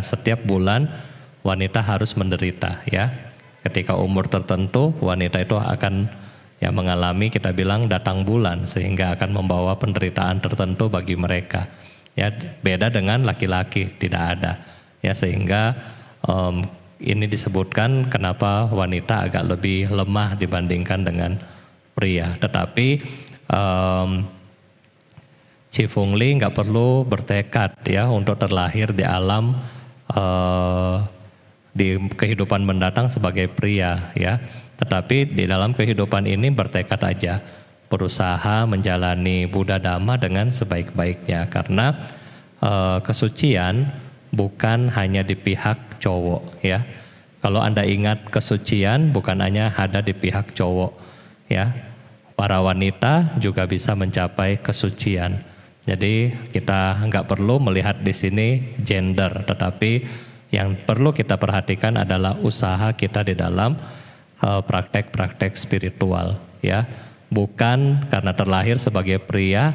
setiap bulan wanita harus menderita ya. Ketika umur tertentu wanita itu akan mengalami, kita bilang, datang bulan, sehingga akan membawa penderitaan tertentu bagi mereka. Ya, beda dengan laki-laki, tidak ada. Ya, sehingga ini disebutkan kenapa wanita agak lebih lemah dibandingkan dengan pria. Tetapi Cifungli nggak perlu bertekad ya untuk terlahir di alam di kehidupan mendatang sebagai pria ya. Tetapi di dalam kehidupan ini bertekad aja, berusaha menjalani Buddha Dhamma dengan sebaik-baiknya, karena kesucian bukan hanya di pihak cowok ya. Kalau Anda ingat, kesucian bukan hanya ada di pihak cowok ya. Para wanita juga bisa mencapai kesucian. Jadi kita nggak perlu melihat di sini gender, tetapi yang perlu kita perhatikan adalah usaha kita di dalam praktek-praktek spiritual, ya. Bukan karena terlahir sebagai pria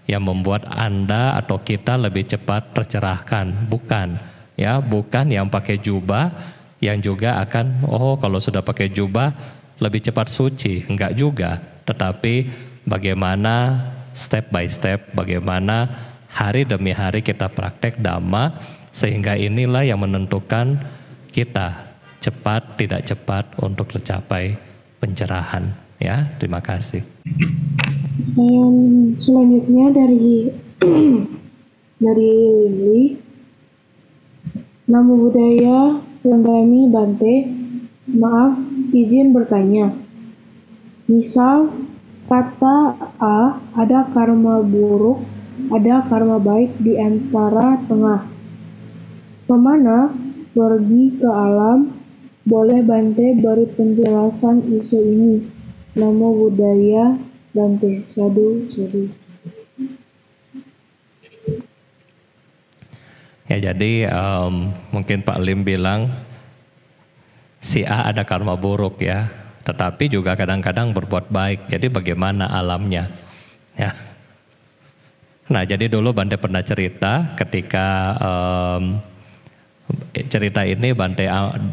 yang membuat Anda atau kita lebih cepat tercerahkan, bukan, ya. Bukan yang pakai jubah yang juga akan, oh kalau sudah pakai jubah lebih cepat suci, enggak juga. Tetapi bagaimana step by step, bagaimana hari demi hari kita praktek Dhamma, sehingga inilah yang menentukan kita cepat tidak cepat untuk tercapai pencerahan. Ya, terima kasih. Selanjutnya dari Lili, Namo Buddhaya, Tuan Bante, maaf izin bertanya. Misal kata A ada karma buruk, ada karma baik di antara tengah. Kemana pergi ke alam? Boleh Bante beri penjelasan isu ini. Namo Buddhaya, Bante. Sadhu, sadhu. Ya, jadi mungkin Pak Lim bilang si A ada karma buruk, ya, tetapi juga kadang-kadang berbuat baik. Jadi bagaimana alamnya? Ya. Nah, jadi dulu Bante pernah cerita ketika cerita ini Bante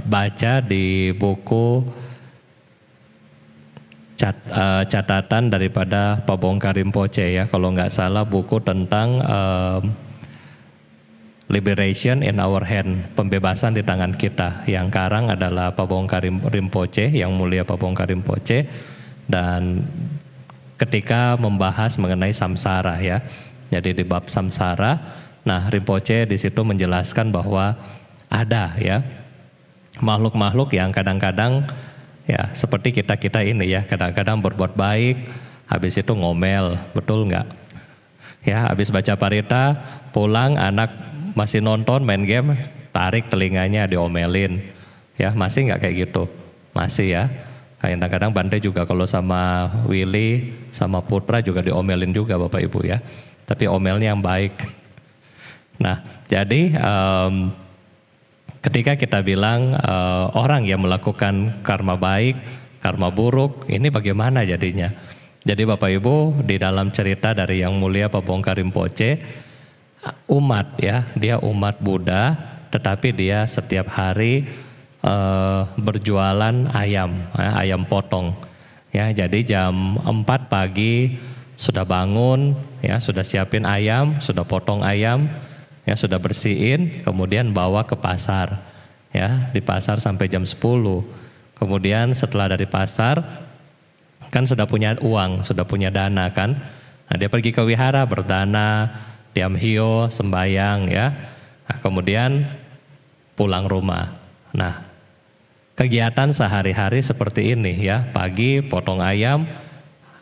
baca di buku catatan daripada Pak Bongkar Rinpoche, ya, kalau nggak salah buku tentang Liberation in our hand, pembebasan di tangan kita. Yang karang adalah Pak Bongkar Rinpoche, yang mulia Pak Bongkar Rinpoche. Dan ketika membahas mengenai samsara, ya, jadi di bab samsara, nah Rinpoche di situ menjelaskan bahwa ada, ya, makhluk-makhluk yang kadang-kadang, ya, seperti kita ini, ya, kadang-kadang berbuat baik, habis itu ngomel, betul nggak? Ya, habis baca parita, pulang anak masih nonton main game, tarik telinganya diomelin, ya, masih nggak kayak gitu? Masih, ya. Kadang-kadang Bante juga kalau sama Willy, sama Putra juga diomelin juga Bapak Ibu, ya. Tapi omelnya yang baik. Nah, jadi ketika kita bilang orang yang melakukan karma baik, karma buruk, ini bagaimana jadinya? Jadi Bapak Ibu, di dalam cerita dari Yang Mulia Pak Bongkar Rinpoche, umat, ya, dia umat Buddha, tetapi dia setiap hari berjualan ayam, ayam potong. Ya, jadi jam 4 pagi sudah bangun, ya, sudah siapin ayam, sudah potong ayam, ya, sudah bersihin, kemudian bawa ke pasar, ya, di pasar sampai jam 10. Kemudian setelah dari pasar, kan sudah punya uang, sudah punya dana, kan. Nah, dia pergi ke wihara berdana, diam hio, sembayang, ya. Nah, kemudian pulang rumah. Nah, kegiatan sehari-hari seperti ini, ya. Pagi potong ayam,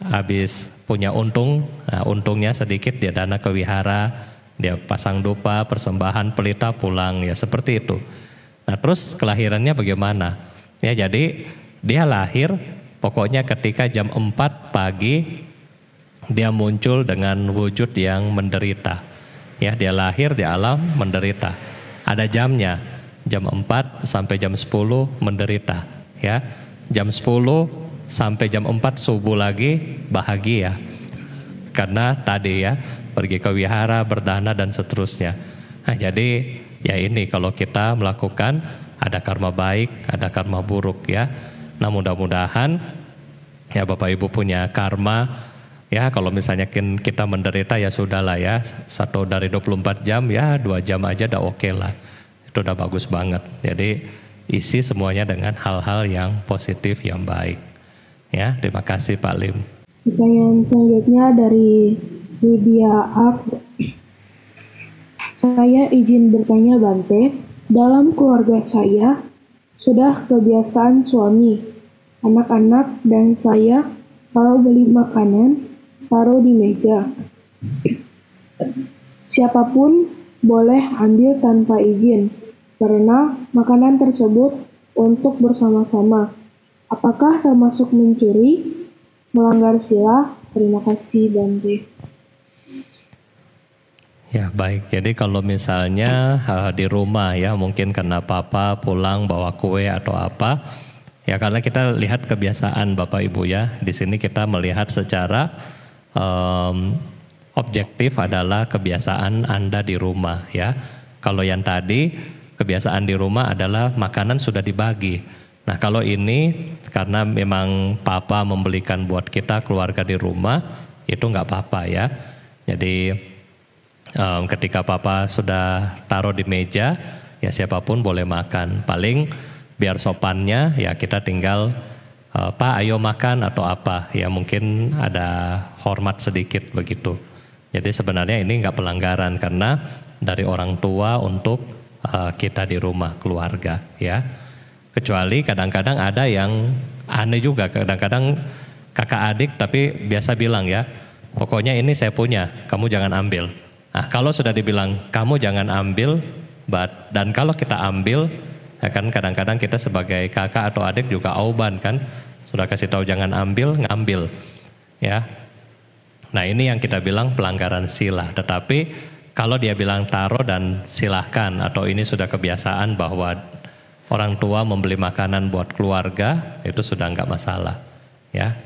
habis punya untung, nah, untungnya sedikit dia dana ke wihara, dia pasang dupa, persembahan, pelita, pulang, ya, seperti itu. Nah, terus kelahirannya bagaimana? Ya, jadi dia lahir pokoknya ketika jam 4 pagi dia muncul dengan wujud yang menderita. Ya, dia lahir di alam menderita. Ada jamnya, jam 4 sampai jam 10 menderita. Ya, jam 10 sampai jam 4 subuh lagi bahagia. Karena tadi, ya, pergi ke wihara, berdana dan seterusnya. Nah, jadi ya ini kalau kita melakukan ada karma baik, ada karma buruk, ya. Nah, mudah-mudahan ya Bapak Ibu punya karma. Ya, kalau misalnya kita menderita, ya sudahlah, ya, 1 dari 24 jam, ya 2 jam aja udah oke lah. Itu udah bagus banget. Jadi isi semuanya dengan hal-hal yang positif, yang baik. Ya, terima kasih Pak Lim. Pertanyaan selanjutnya dari Lydia Ak. Saya izin bertanya Bante, dalam keluarga saya sudah kebiasaan suami, anak-anak dan saya kalau beli makanan taruh di meja. Siapapun boleh ambil tanpa izin, karena makanan tersebut untuk bersama-sama. Apakah termasuk mencuri, melanggar sila? Terima kasih Bante. Ya, baik. Jadi kalau misalnya di rumah, ya, mungkin karena papa pulang bawa kue atau apa, Ya karena kita lihat kebiasaan Bapak Ibu ya. Di sini kita melihat secara objektif adalah kebiasaan Anda di rumah ya. Kalau yang tadi kebiasaan di rumah adalah makanan sudah dibagi. Nah kalau ini karena memang Papa membelikan buat kita keluarga di rumah, itu nggak apa-apa ya. Jadi ketika Papa sudah taruh di meja, ya siapapun boleh makan. Paling biar sopannya ya kita tinggal Pak ayo makan atau apa. Ya mungkin ada hormat sedikit begitu. Jadi sebenarnya ini nggak pelanggaran karena dari orang tua untuk kita di rumah keluarga ya. Kecuali kadang-kadang ada yang aneh juga, kadang-kadang kakak adik tapi biasa bilang ya, pokoknya ini saya punya, kamu jangan ambil. Nah kalau sudah dibilang kamu jangan ambil, dan kalau kita ambil, ya kan kadang-kadang kita sebagai kakak atau adik juga auban kan, sudah kasih tahu jangan ambil, ngambil, ya. Nah ini yang kita bilang pelanggaran sila. Tetapi kalau dia bilang taruh dan silahkan, atau ini sudah kebiasaan bahwa orang tua membeli makanan buat keluarga, itu sudah nggak masalah, ya.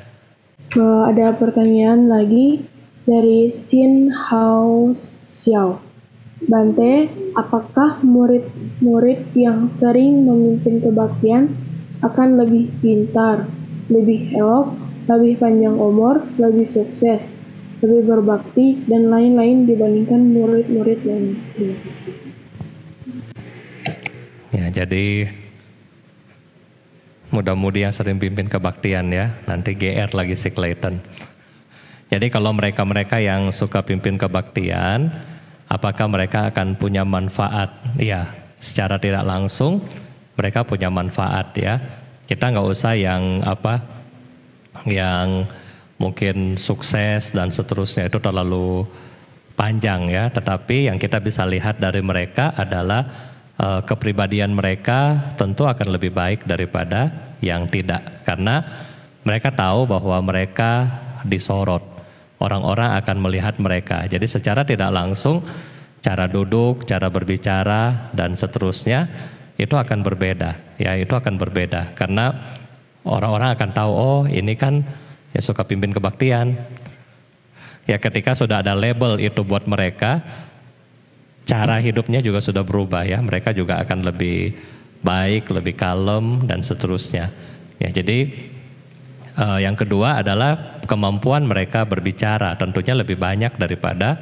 Ada pertanyaan lagi dari Xin Hao Xiao. Bante, apakah murid-murid yang sering memimpin kebaktian akan lebih pintar, lebih elok, lebih panjang umur, lebih sukses, lebih berbakti, dan lain-lain dibandingkan murid-murid lain? Terima kasih. Ya, jadi mudah-mudi yang sering pimpin kebaktian ya, nanti GR lagi si Clayton. Jadi kalau mereka-mereka yang suka pimpin kebaktian, apakah mereka akan punya manfaat? Ya, secara tidak langsung mereka punya manfaat ya. Kita nggak usah yang mungkin sukses dan seterusnya, itu terlalu panjang ya. Tetapi yang kita bisa lihat dari mereka adalah kepribadian mereka tentu akan lebih baik daripada yang tidak, karena mereka tahu bahwa mereka disorot, orang-orang akan melihat mereka. Jadi secara tidak langsung cara duduk, cara berbicara dan seterusnya itu akan berbeda ya, itu akan berbeda karena orang-orang akan tahu, oh ini kan ya suka pimpin kebaktian ya. Ketika sudah ada label itu buat mereka, cara hidupnya juga sudah berubah ya, mereka juga akan lebih baik, lebih kalem dan seterusnya. Ya, jadi yang kedua adalah kemampuan mereka berbicara tentunya lebih banyak daripada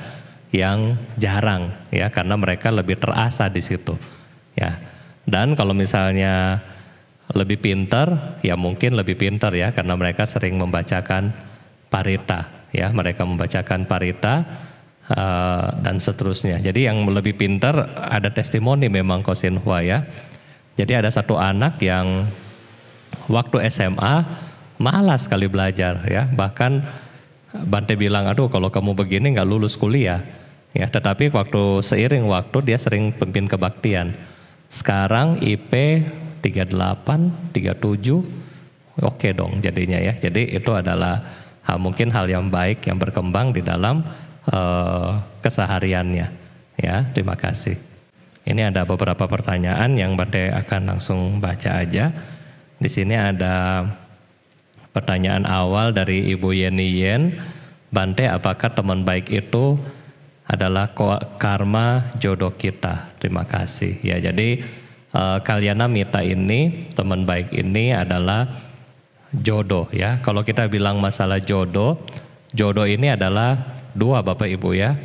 yang jarang ya, karena mereka lebih terasa di situ. Ya. Dan kalau misalnya lebih pintar, ya mungkin lebih pintar ya, karena mereka sering membacakan parita ya, mereka membacakan parita dan seterusnya. Jadi yang lebih pintar ada testimoni memang Ko Sin Hua ya. Jadi ada satu anak yang waktu SMA malas sekali belajar ya. Bahkan Bante bilang, aduh kalau kamu begini nggak lulus kuliah. Ya, tetapi seiring waktu dia sering pimpin kebaktian. Sekarang IP 38, 37, oke dong jadinya ya. Jadi itu adalah mungkin hal yang baik yang berkembang di dalam kesehariannya ya. Terima kasih. Ini ada beberapa pertanyaan yang Bante akan langsung baca aja. Di sini ada pertanyaan awal dari Ibu Yeni Yen. Bante, apakah teman baik itu adalah karma jodoh kita? Terima kasih. Ya, jadi Kalyana Mita ini, teman baik ini adalah jodoh ya. Kalau kita bilang masalah jodoh, jodoh ini adalah dua Bapak Ibu ya.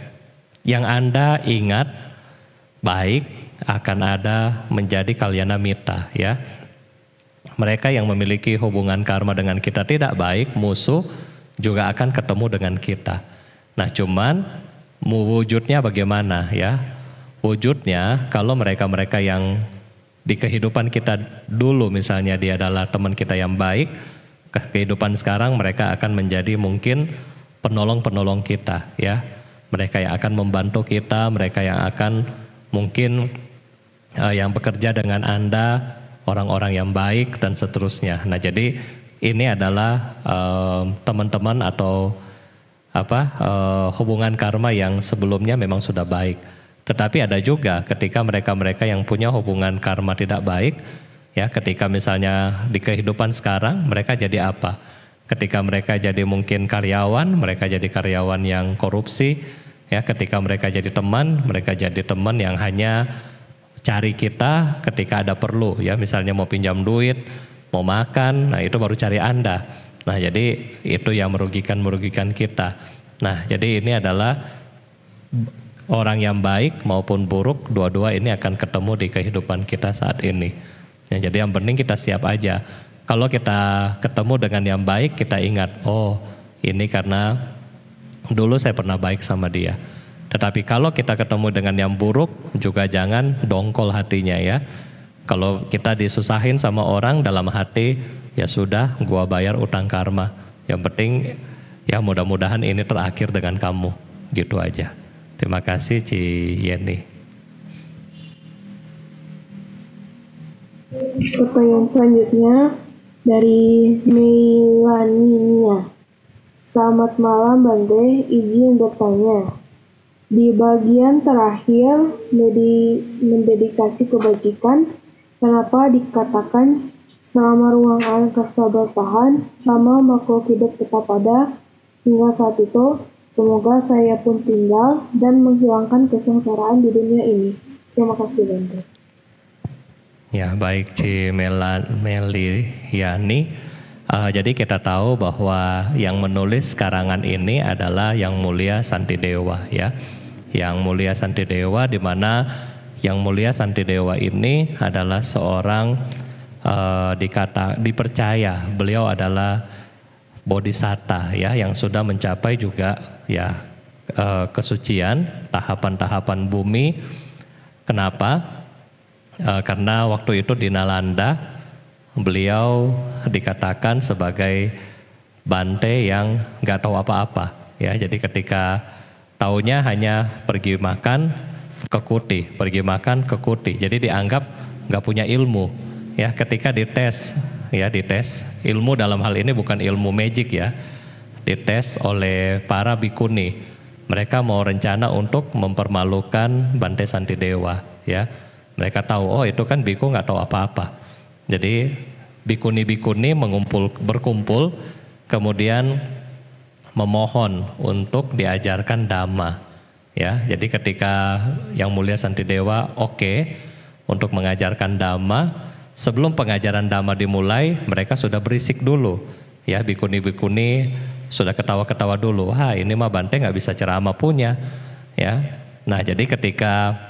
Yang Anda ingat baik akan ada menjadi Kalyana Mita ya. Mereka yang memiliki hubungan karma dengan kita tidak baik, musuh juga akan ketemu dengan kita. Nah cuman wujudnya bagaimana ya? Wujudnya kalau mereka-mereka yang di kehidupan kita dulu misalnya dia adalah teman kita yang baik, ke kehidupan sekarang mereka akan menjadi mungkin penolong-penolong kita ya. Mereka yang akan membantu kita, mereka yang akan mungkin yang bekerja dengan Anda, orang-orang yang baik dan seterusnya. Nah jadi ini adalah teman-teman atau hubungan karma yang sebelumnya memang sudah baik. Tetapi ada juga ketika mereka-mereka yang punya hubungan karma tidak baik, Ya, ketika misalnya di kehidupan sekarang mereka jadi apa? Ketika mereka jadi mungkin karyawan, mereka jadi karyawan yang korupsi. Ya, ketika mereka jadi teman, mereka jadi teman yang hanya cari kita ketika ada perlu. Ya, misalnya mau pinjam duit, mau makan, nah itu baru cari Anda. Nah, jadi itu yang merugikan kita. Nah, jadi ini adalah orang yang baik maupun buruk, dua-dua ini akan ketemu di kehidupan kita saat ini. Ya, jadi yang penting kita siap aja. Kalau kita ketemu dengan yang baik, kita ingat, oh ini karena dulu saya pernah baik sama dia. Tetapi kalau kita ketemu dengan yang buruk, juga jangan dongkol hatinya ya. Kalau kita disusahin sama orang dalam hati, ya sudah, gua bayar utang karma. Yang penting ya mudah-mudahan ini terakhir dengan kamu, gitu aja. Terima kasih Ci Yeni. Pertanyaan selanjutnya dari Melania. Selamat malam Bante, izin bertanya. Di bagian terakhir mendedikasi kebajikan, kenapa dikatakan selama ruang angkasa bertahan, sama makhluk hidup tetap ada hingga saat itu? Semoga saya pun tinggal dan menghilangkan kesengsaraan di dunia ini. Terima kasih Bante. Ya, baik Ci Meliani. Jadi kita tahu bahwa yang menulis karangan ini adalah Yang Mulia Santidewa ya. Yang Mulia Santidewa, di mana Yang Mulia Santidewa ini adalah seorang dipercaya beliau adalah bodhisatta ya, yang sudah mencapai juga ya kesucian, tahapan-tahapan bumi. Kenapa? Karena waktu itu di Nalanda beliau dikatakan sebagai Bante yang nggak tahu apa-apa ya. Jadi ketika taunya hanya pergi makan ke kuti, pergi makan ke kuti. Jadi dianggap nggak punya ilmu ya. Ketika dites ilmu dalam hal ini bukan ilmu magic ya, dites oleh para bikuni. Mereka mau rencana untuk mempermalukan Bante Santidewa ya. Mereka tahu, oh itu kan biku nggak tahu apa-apa. Jadi bikuni-bikuni berkumpul, kemudian memohon untuk diajarkan Dhamma. Ya, jadi ketika Yang Mulia Santidewa oke untuk mengajarkan Dhamma, sebelum pengajaran Dhamma dimulai, mereka sudah berisik dulu. Ya, bikuni-bikuni sudah ketawa-ketawa dulu. Wah, ini mah Bante nggak bisa ceramah punya. Ya, nah jadi ketika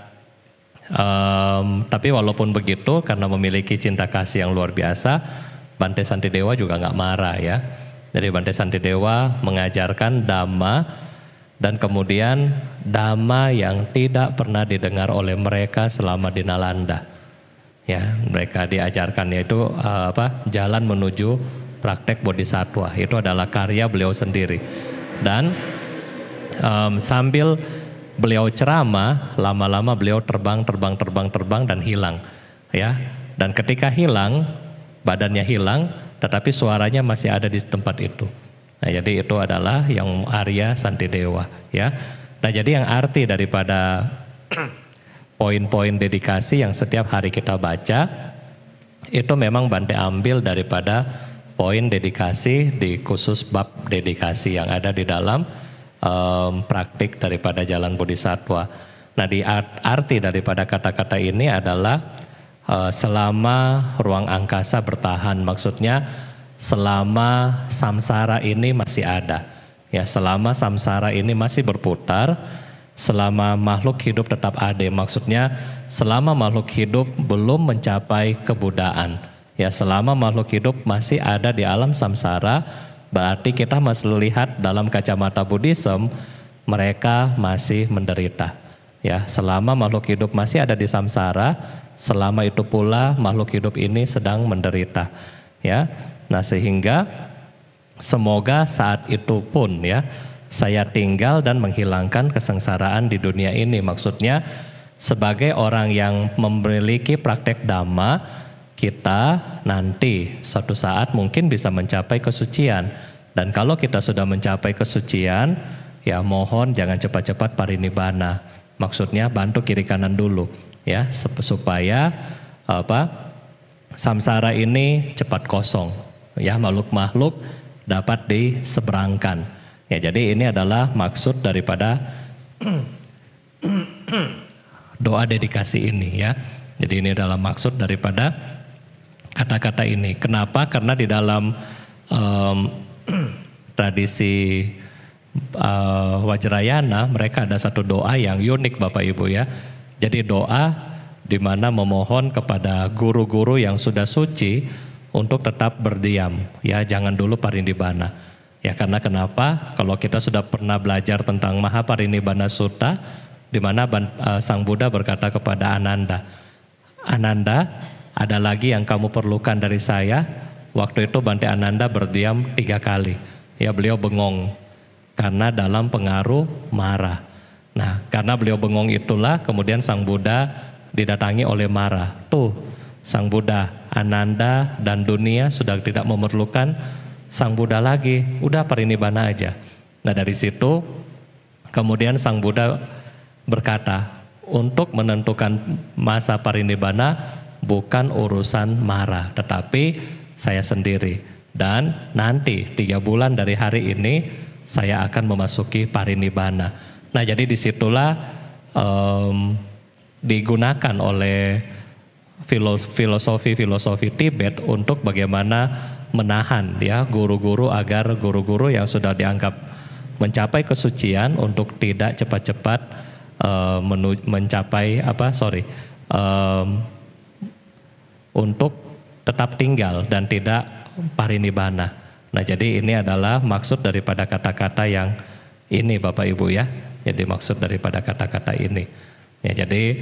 tapi walaupun begitu, karena memiliki cinta kasih yang luar biasa, Bante Santidewa juga nggak marah ya. Jadi Bante Santidewa mengajarkan Dhamma, dan kemudian Dhamma yang tidak pernah didengar oleh mereka selama di Nalanda. Ya, mereka diajarkan yaitu jalan menuju praktek bodhisattva. Itu adalah karya beliau sendiri. Dan sambil beliau ceramah, lama-lama beliau terbang dan hilang ya. Dan ketika hilang, badannya hilang, tetapi suaranya masih ada di tempat itu. Nah, jadi itu adalah Yang Arya Santidewa ya. Nah, jadi yang arti daripada poin-poin dedikasi yang setiap hari kita baca itu memang Bante ambil daripada poin dedikasi di khusus bab dedikasi yang ada di dalam praktik daripada jalan bodhisattva. Nah, di arti daripada kata-kata ini adalah selama ruang angkasa bertahan, maksudnya selama samsara ini masih ada. Ya, selama samsara ini masih berputar, selama makhluk hidup tetap ada. Maksudnya selama makhluk hidup belum mencapai kebudaan. Ya, selama makhluk hidup masih ada di alam samsara, berarti kita masih lihat dalam kacamata Buddhism, mereka masih menderita. Ya, selama makhluk hidup masih ada di samsara, selama itu pula makhluk hidup ini sedang menderita. Ya, nah sehingga semoga saat itu pun ya saya tinggal dan menghilangkan kesengsaraan di dunia ini. Maksudnya sebagai orang yang memiliki praktek Dhamma, kita nanti suatu saat mungkin bisa mencapai kesucian. Dan kalau kita sudah mencapai kesucian, ya mohon jangan cepat-cepat parinibbana. Maksudnya bantu kiri kanan dulu ya, supaya samsara ini cepat kosong, ya, makhluk-makhluk dapat diseberangkan. Ya, jadi ini adalah maksud daripada doa dedikasi ini, ya. Jadi ini adalah maksud daripada kata-kata ini. Kenapa? Karena di dalam tradisi Wajrayana mereka ada satu doa yang unik, Bapak Ibu, ya. Jadi doa di mana memohon kepada guru-guru yang sudah suci untuk tetap berdiam, ya, jangan dulu parinibbana. Ya, karena kenapa? Kalau kita sudah pernah belajar tentang Mahaparinibbana Sutta, di mana Sang Buddha berkata kepada Ananda, Ananda, ada lagi yang kamu perlukan dari saya. Waktu itu Bante Ananda berdiam 3 kali. Ya, beliau bengong karena dalam pengaruh marah. Nah, karena beliau bengong itulah kemudian Sang Buddha didatangi oleh marah. Tuh, Sang Buddha, Ananda dan dunia sudah tidak memerlukan Sang Buddha lagi, udah parinibbana aja. Nah, dari situ kemudian Sang Buddha berkata, untuk menentukan masa parinibbana bukan urusan marah, tetapi saya sendiri. Dan nanti 3 bulan dari hari ini saya akan memasuki parinibbana. Nah, jadi disitulah digunakan oleh filosofi Tibet untuk bagaimana menahan, ya, guru-guru agar guru-guru yang sudah dianggap mencapai kesucian untuk tidak cepat-cepat mencapai untuk tetap tinggal dan tidak parinibbana. Nah, jadi ini adalah maksud daripada kata-kata yang ini, Bapak Ibu, ya. Jadi maksud daripada kata-kata ini. Ya, jadi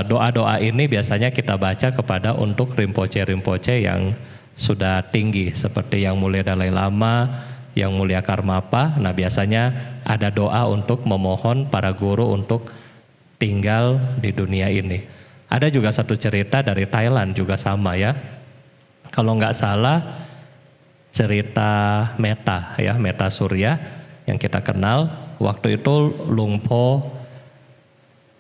doa-doa ini biasanya kita baca kepada untuk rinpoche-rinpoche yang sudah tinggi, seperti Yang Mulia Dalai Lama, Yang Mulia Karmapa. Nah, biasanya ada doa untuk memohon para guru untuk tinggal di dunia ini. Ada juga satu cerita dari Thailand juga sama, ya. Kalau nggak salah cerita Metta, ya, Metta Surya yang kita kenal. Waktu itu Lungpo,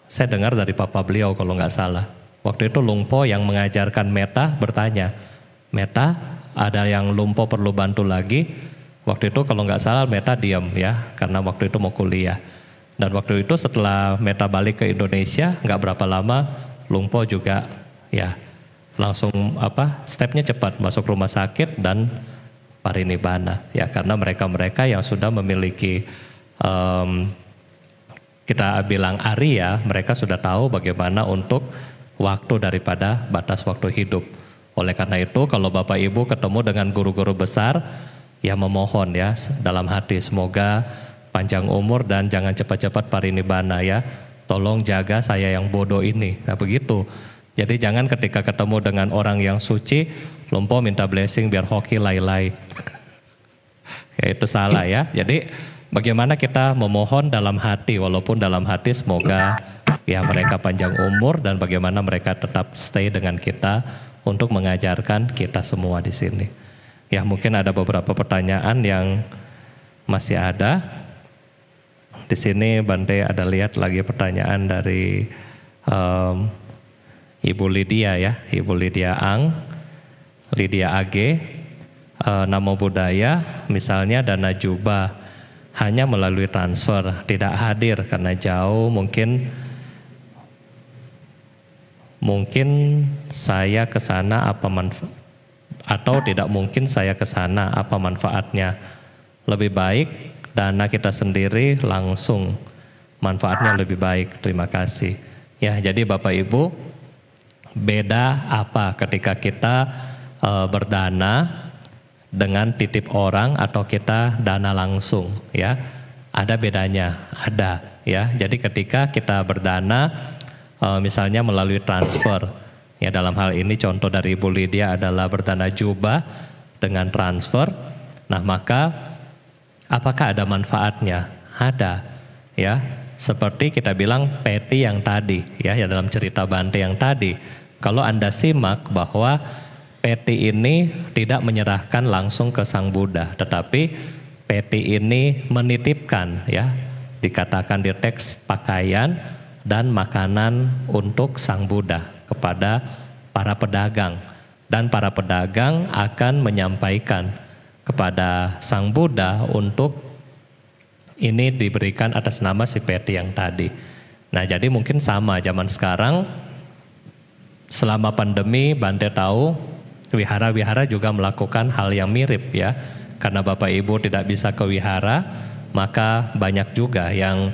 saya dengar dari papa beliau kalau nggak salah. Waktu itu Lungpo yang mengajarkan Metta bertanya, Metta, ada yang Lungpo perlu bantu lagi? Waktu itu kalau nggak salah Metta diam, ya, karena waktu itu mau kuliah. Dan waktu itu setelah Metta balik ke Indonesia, nggak berapa lama Lungpo juga, ya, langsung stepnya cepat masuk rumah sakit dan parinibbana, ya, karena mereka-mereka yang sudah memiliki kita bilang Arya, mereka sudah tahu bagaimana untuk waktu daripada batas waktu hidup. Oleh karena itu, kalau Bapak Ibu ketemu dengan guru-guru besar, ya memohon, ya, dalam hati, semoga panjang umur dan jangan cepat-cepat parinibbana, ya. Tolong jaga saya yang bodoh ini. Nah, begitu. Jadi jangan ketika ketemu dengan orang yang suci, Lungpo minta blessing biar hoki lai-lai. Ya, itu salah, ya. Jadi bagaimana kita memohon dalam hati, walaupun dalam hati semoga, ya, mereka panjang umur dan bagaimana mereka tetap stay dengan kita untuk mengajarkan kita semua di sini. Ya, mungkin ada beberapa pertanyaan yang masih ada. Di sini Bante ada lihat lagi pertanyaan dari Ibu Lydia, ya, Ibu Lydia Ang, Lydia AG. Namo Buddhaya, misalnya dana jubah hanya melalui transfer, tidak hadir karena jauh, mungkin saya ke sana apa manfaat, atau tidak mungkin saya ke sana apa manfaatnya? Lebih baik dana kita sendiri langsung, manfaatnya lebih baik. Terima kasih. Ya, jadi Bapak Ibu, beda apa ketika kita berdana dengan titip orang atau kita dana langsung, ya? Ada bedanya, ada, ya. Jadi ketika kita berdana misalnya melalui transfer, ya, dalam hal ini contoh dari Ibu Lydia adalah berdana jubah dengan transfer. Nah, maka apakah ada manfaatnya? Ada, ya. Seperti kita bilang peti yang tadi, ya, dalam cerita Bante yang tadi. Kalau Anda simak bahwa peti ini tidak menyerahkan langsung ke Sang Buddha, tetapi peti ini menitipkan, ya, dikatakan di teks pakaian dan makanan untuk Sang Buddha kepada para pedagang. Dan para pedagang akan menyampaikan kepada Sang Buddha untuk ini diberikan atas nama si Peti yang tadi. Nah, jadi mungkin sama zaman sekarang, selama pandemi Bante tahu wihara-wihara juga melakukan hal yang mirip ya. Karena Bapak Ibu tidak bisa ke wihara, maka banyak juga yang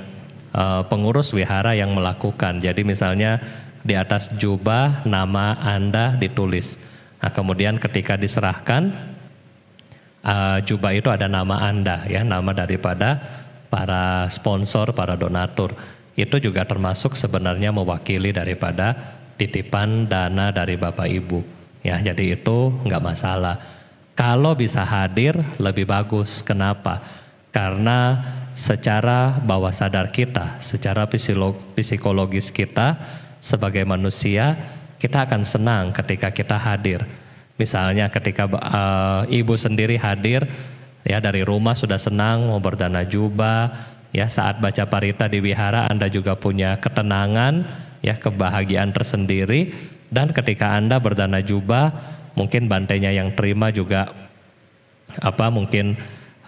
pengurus wihara yang melakukan. Jadi misalnya di atas jubah nama Anda ditulis. Nah, kemudian ketika diserahkan jubah itu ada nama Anda ya, nama daripada para sponsor, para donatur. Itu juga termasuk sebenarnya mewakili daripada titipan dana dari Bapak Ibu. Ya, jadi itu nggak masalah. Kalau bisa hadir lebih bagus. Kenapa? Karena secara bawah sadar kita, secara psikologis kita sebagai manusia, kita akan senang ketika kita hadir. Misalnya ketika ibu sendiri hadir, ya dari rumah sudah senang mau berdana jubah, ya saat baca parita di wihara Anda juga punya ketenangan, ya kebahagiaan tersendiri. Dan ketika Anda berdana jubah, mungkin bantenya yang terima juga mungkin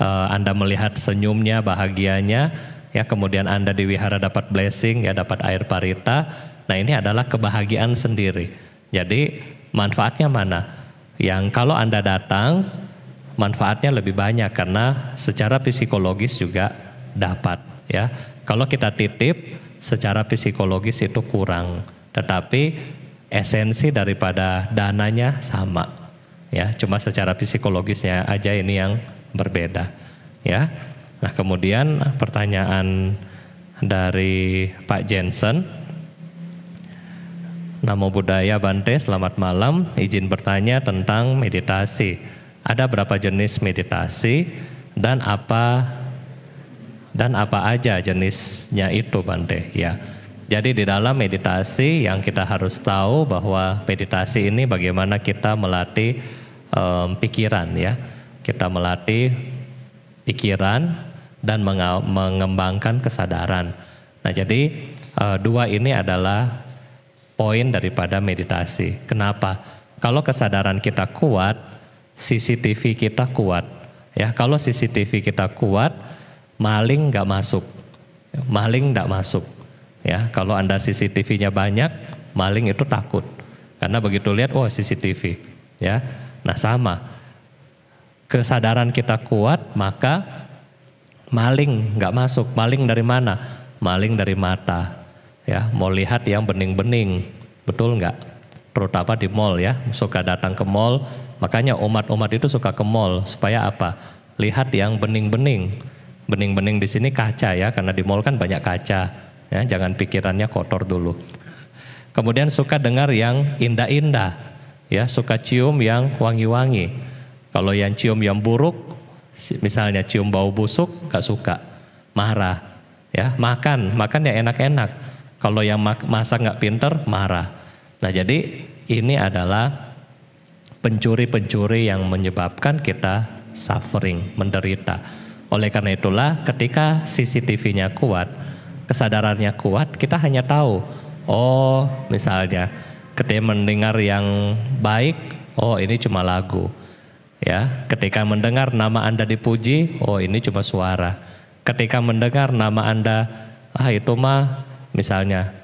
Anda melihat senyumnya, bahagianya, ya kemudian Anda di wihara dapat blessing, ya dapat air parita. Nah, ini adalah kebahagiaan sendiri. Jadi manfaatnya mana? Yang kalau Anda datang, manfaatnya lebih banyak karena secara psikologis juga dapat, ya. Kalau kita titip, secara psikologis itu kurang, tetapi esensi daripada dananya sama, ya. Cuma secara psikologisnya aja ini yang berbeda, ya. Nah, kemudian pertanyaan dari Pak Jensen. Namo Buddhaya Bante, selamat malam. Izin bertanya tentang meditasi. Ada berapa jenis meditasi dan apa aja jenisnya itu, Bante? Ya. Jadi di dalam meditasi yang kita harus tahu bahwa meditasi ini bagaimana kita melatih pikiran, ya. Kita melatih pikiran dan mengembangkan kesadaran. Nah, jadi dua ini adalah poin daripada meditasi. Kenapa? Kalau kesadaran kita kuat, CCTV kita kuat. Ya, kalau CCTV kita kuat, maling nggak masuk. Maling nggak masuk. Ya, kalau Anda CCTV-nya banyak, maling itu takut. Karena begitu lihat, oh CCTV. Ya, nah sama. Kesadaran kita kuat, maka maling nggak masuk. Maling dari mana? Maling dari mata. Ya, mau lihat yang bening-bening, betul nggak? Terutama di mall ya, suka datang ke mall. Makanya umat-umat itu suka ke mall supaya apa? Lihat yang bening-bening. Bening-bening di sini kaca ya, karena di mall kan banyak kaca. Ya, jangan pikirannya kotor dulu. Kemudian suka dengar yang indah-indah, ya, suka cium yang wangi-wangi. Kalau yang cium yang buruk, misalnya cium bau busuk, nggak suka, marah. Ya, makan yang enak-enak. Kalau yang masak nggak pinter, marah. Nah, jadi ini adalah pencuri-pencuri yang menyebabkan kita suffering, menderita. Oleh karena itulah ketika CCTV-nya kuat, kesadarannya kuat, kita hanya tahu, oh misalnya ketika mendengar yang baik, oh ini cuma lagu. Ya, ketika mendengar nama Anda dipuji, oh ini cuma suara. Ketika mendengar nama Anda, itu mah misalnya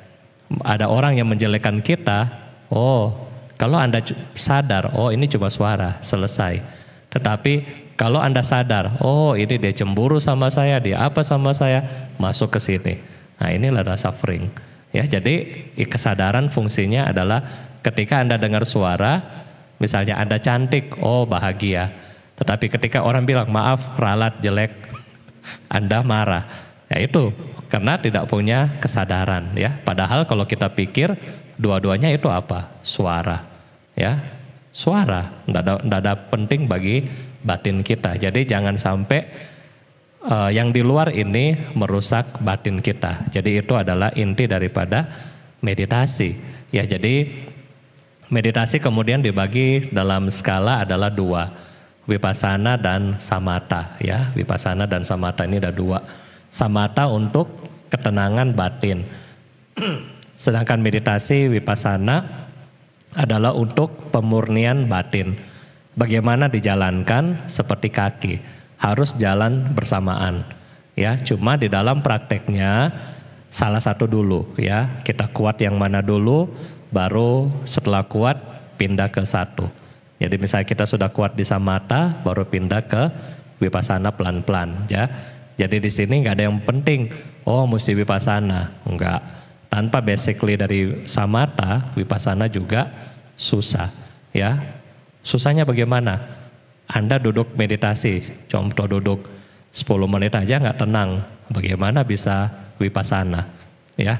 ada orang yang menjelekkan kita, oh kalau Anda sadar, oh ini cuma suara, selesai. Tetapi kalau Anda sadar, oh ini dia cemburu sama saya, dia apa sama saya, masuk ke sini. Nah, inilah suffering. Ya, jadi kesadaran fungsinya adalah ketika Anda dengar suara, misalnya Anda cantik, oh bahagia. Tetapi ketika orang bilang maaf, ralat, jelek, Anda marah. Ya itu karena tidak punya kesadaran, ya. Padahal kalau kita pikir dua-duanya itu apa? Suara, ya. Suara, tidak ada penting bagi batin kita. Jadi jangan sampai yang di luar ini merusak batin kita. Jadi itu adalah inti daripada meditasi. Ya, jadi meditasi kemudian dibagi dalam skala adalah dua, vipassana dan samatha. Ya, vipassana dan samatha ini ada dua. Samatha untuk ketenangan batin. Sedangkan meditasi vipassana adalah untuk pemurnian batin. Bagaimana dijalankan seperti kaki, harus jalan bersamaan. Ya, cuma di dalam prakteknya salah satu dulu ya. Kita kuat yang mana dulu, baru setelah kuat pindah ke satu. Jadi misalnya kita sudah kuat di samatha, baru pindah ke vipassana pelan-pelan ya. Jadi di sini nggak ada yang penting, oh mesti vipassana, enggak. Tanpa basically dari samatha, vipassana juga susah ya. Susahnya bagaimana? Anda duduk meditasi, contoh duduk 10 menit aja nggak tenang, bagaimana bisa vipassana ya?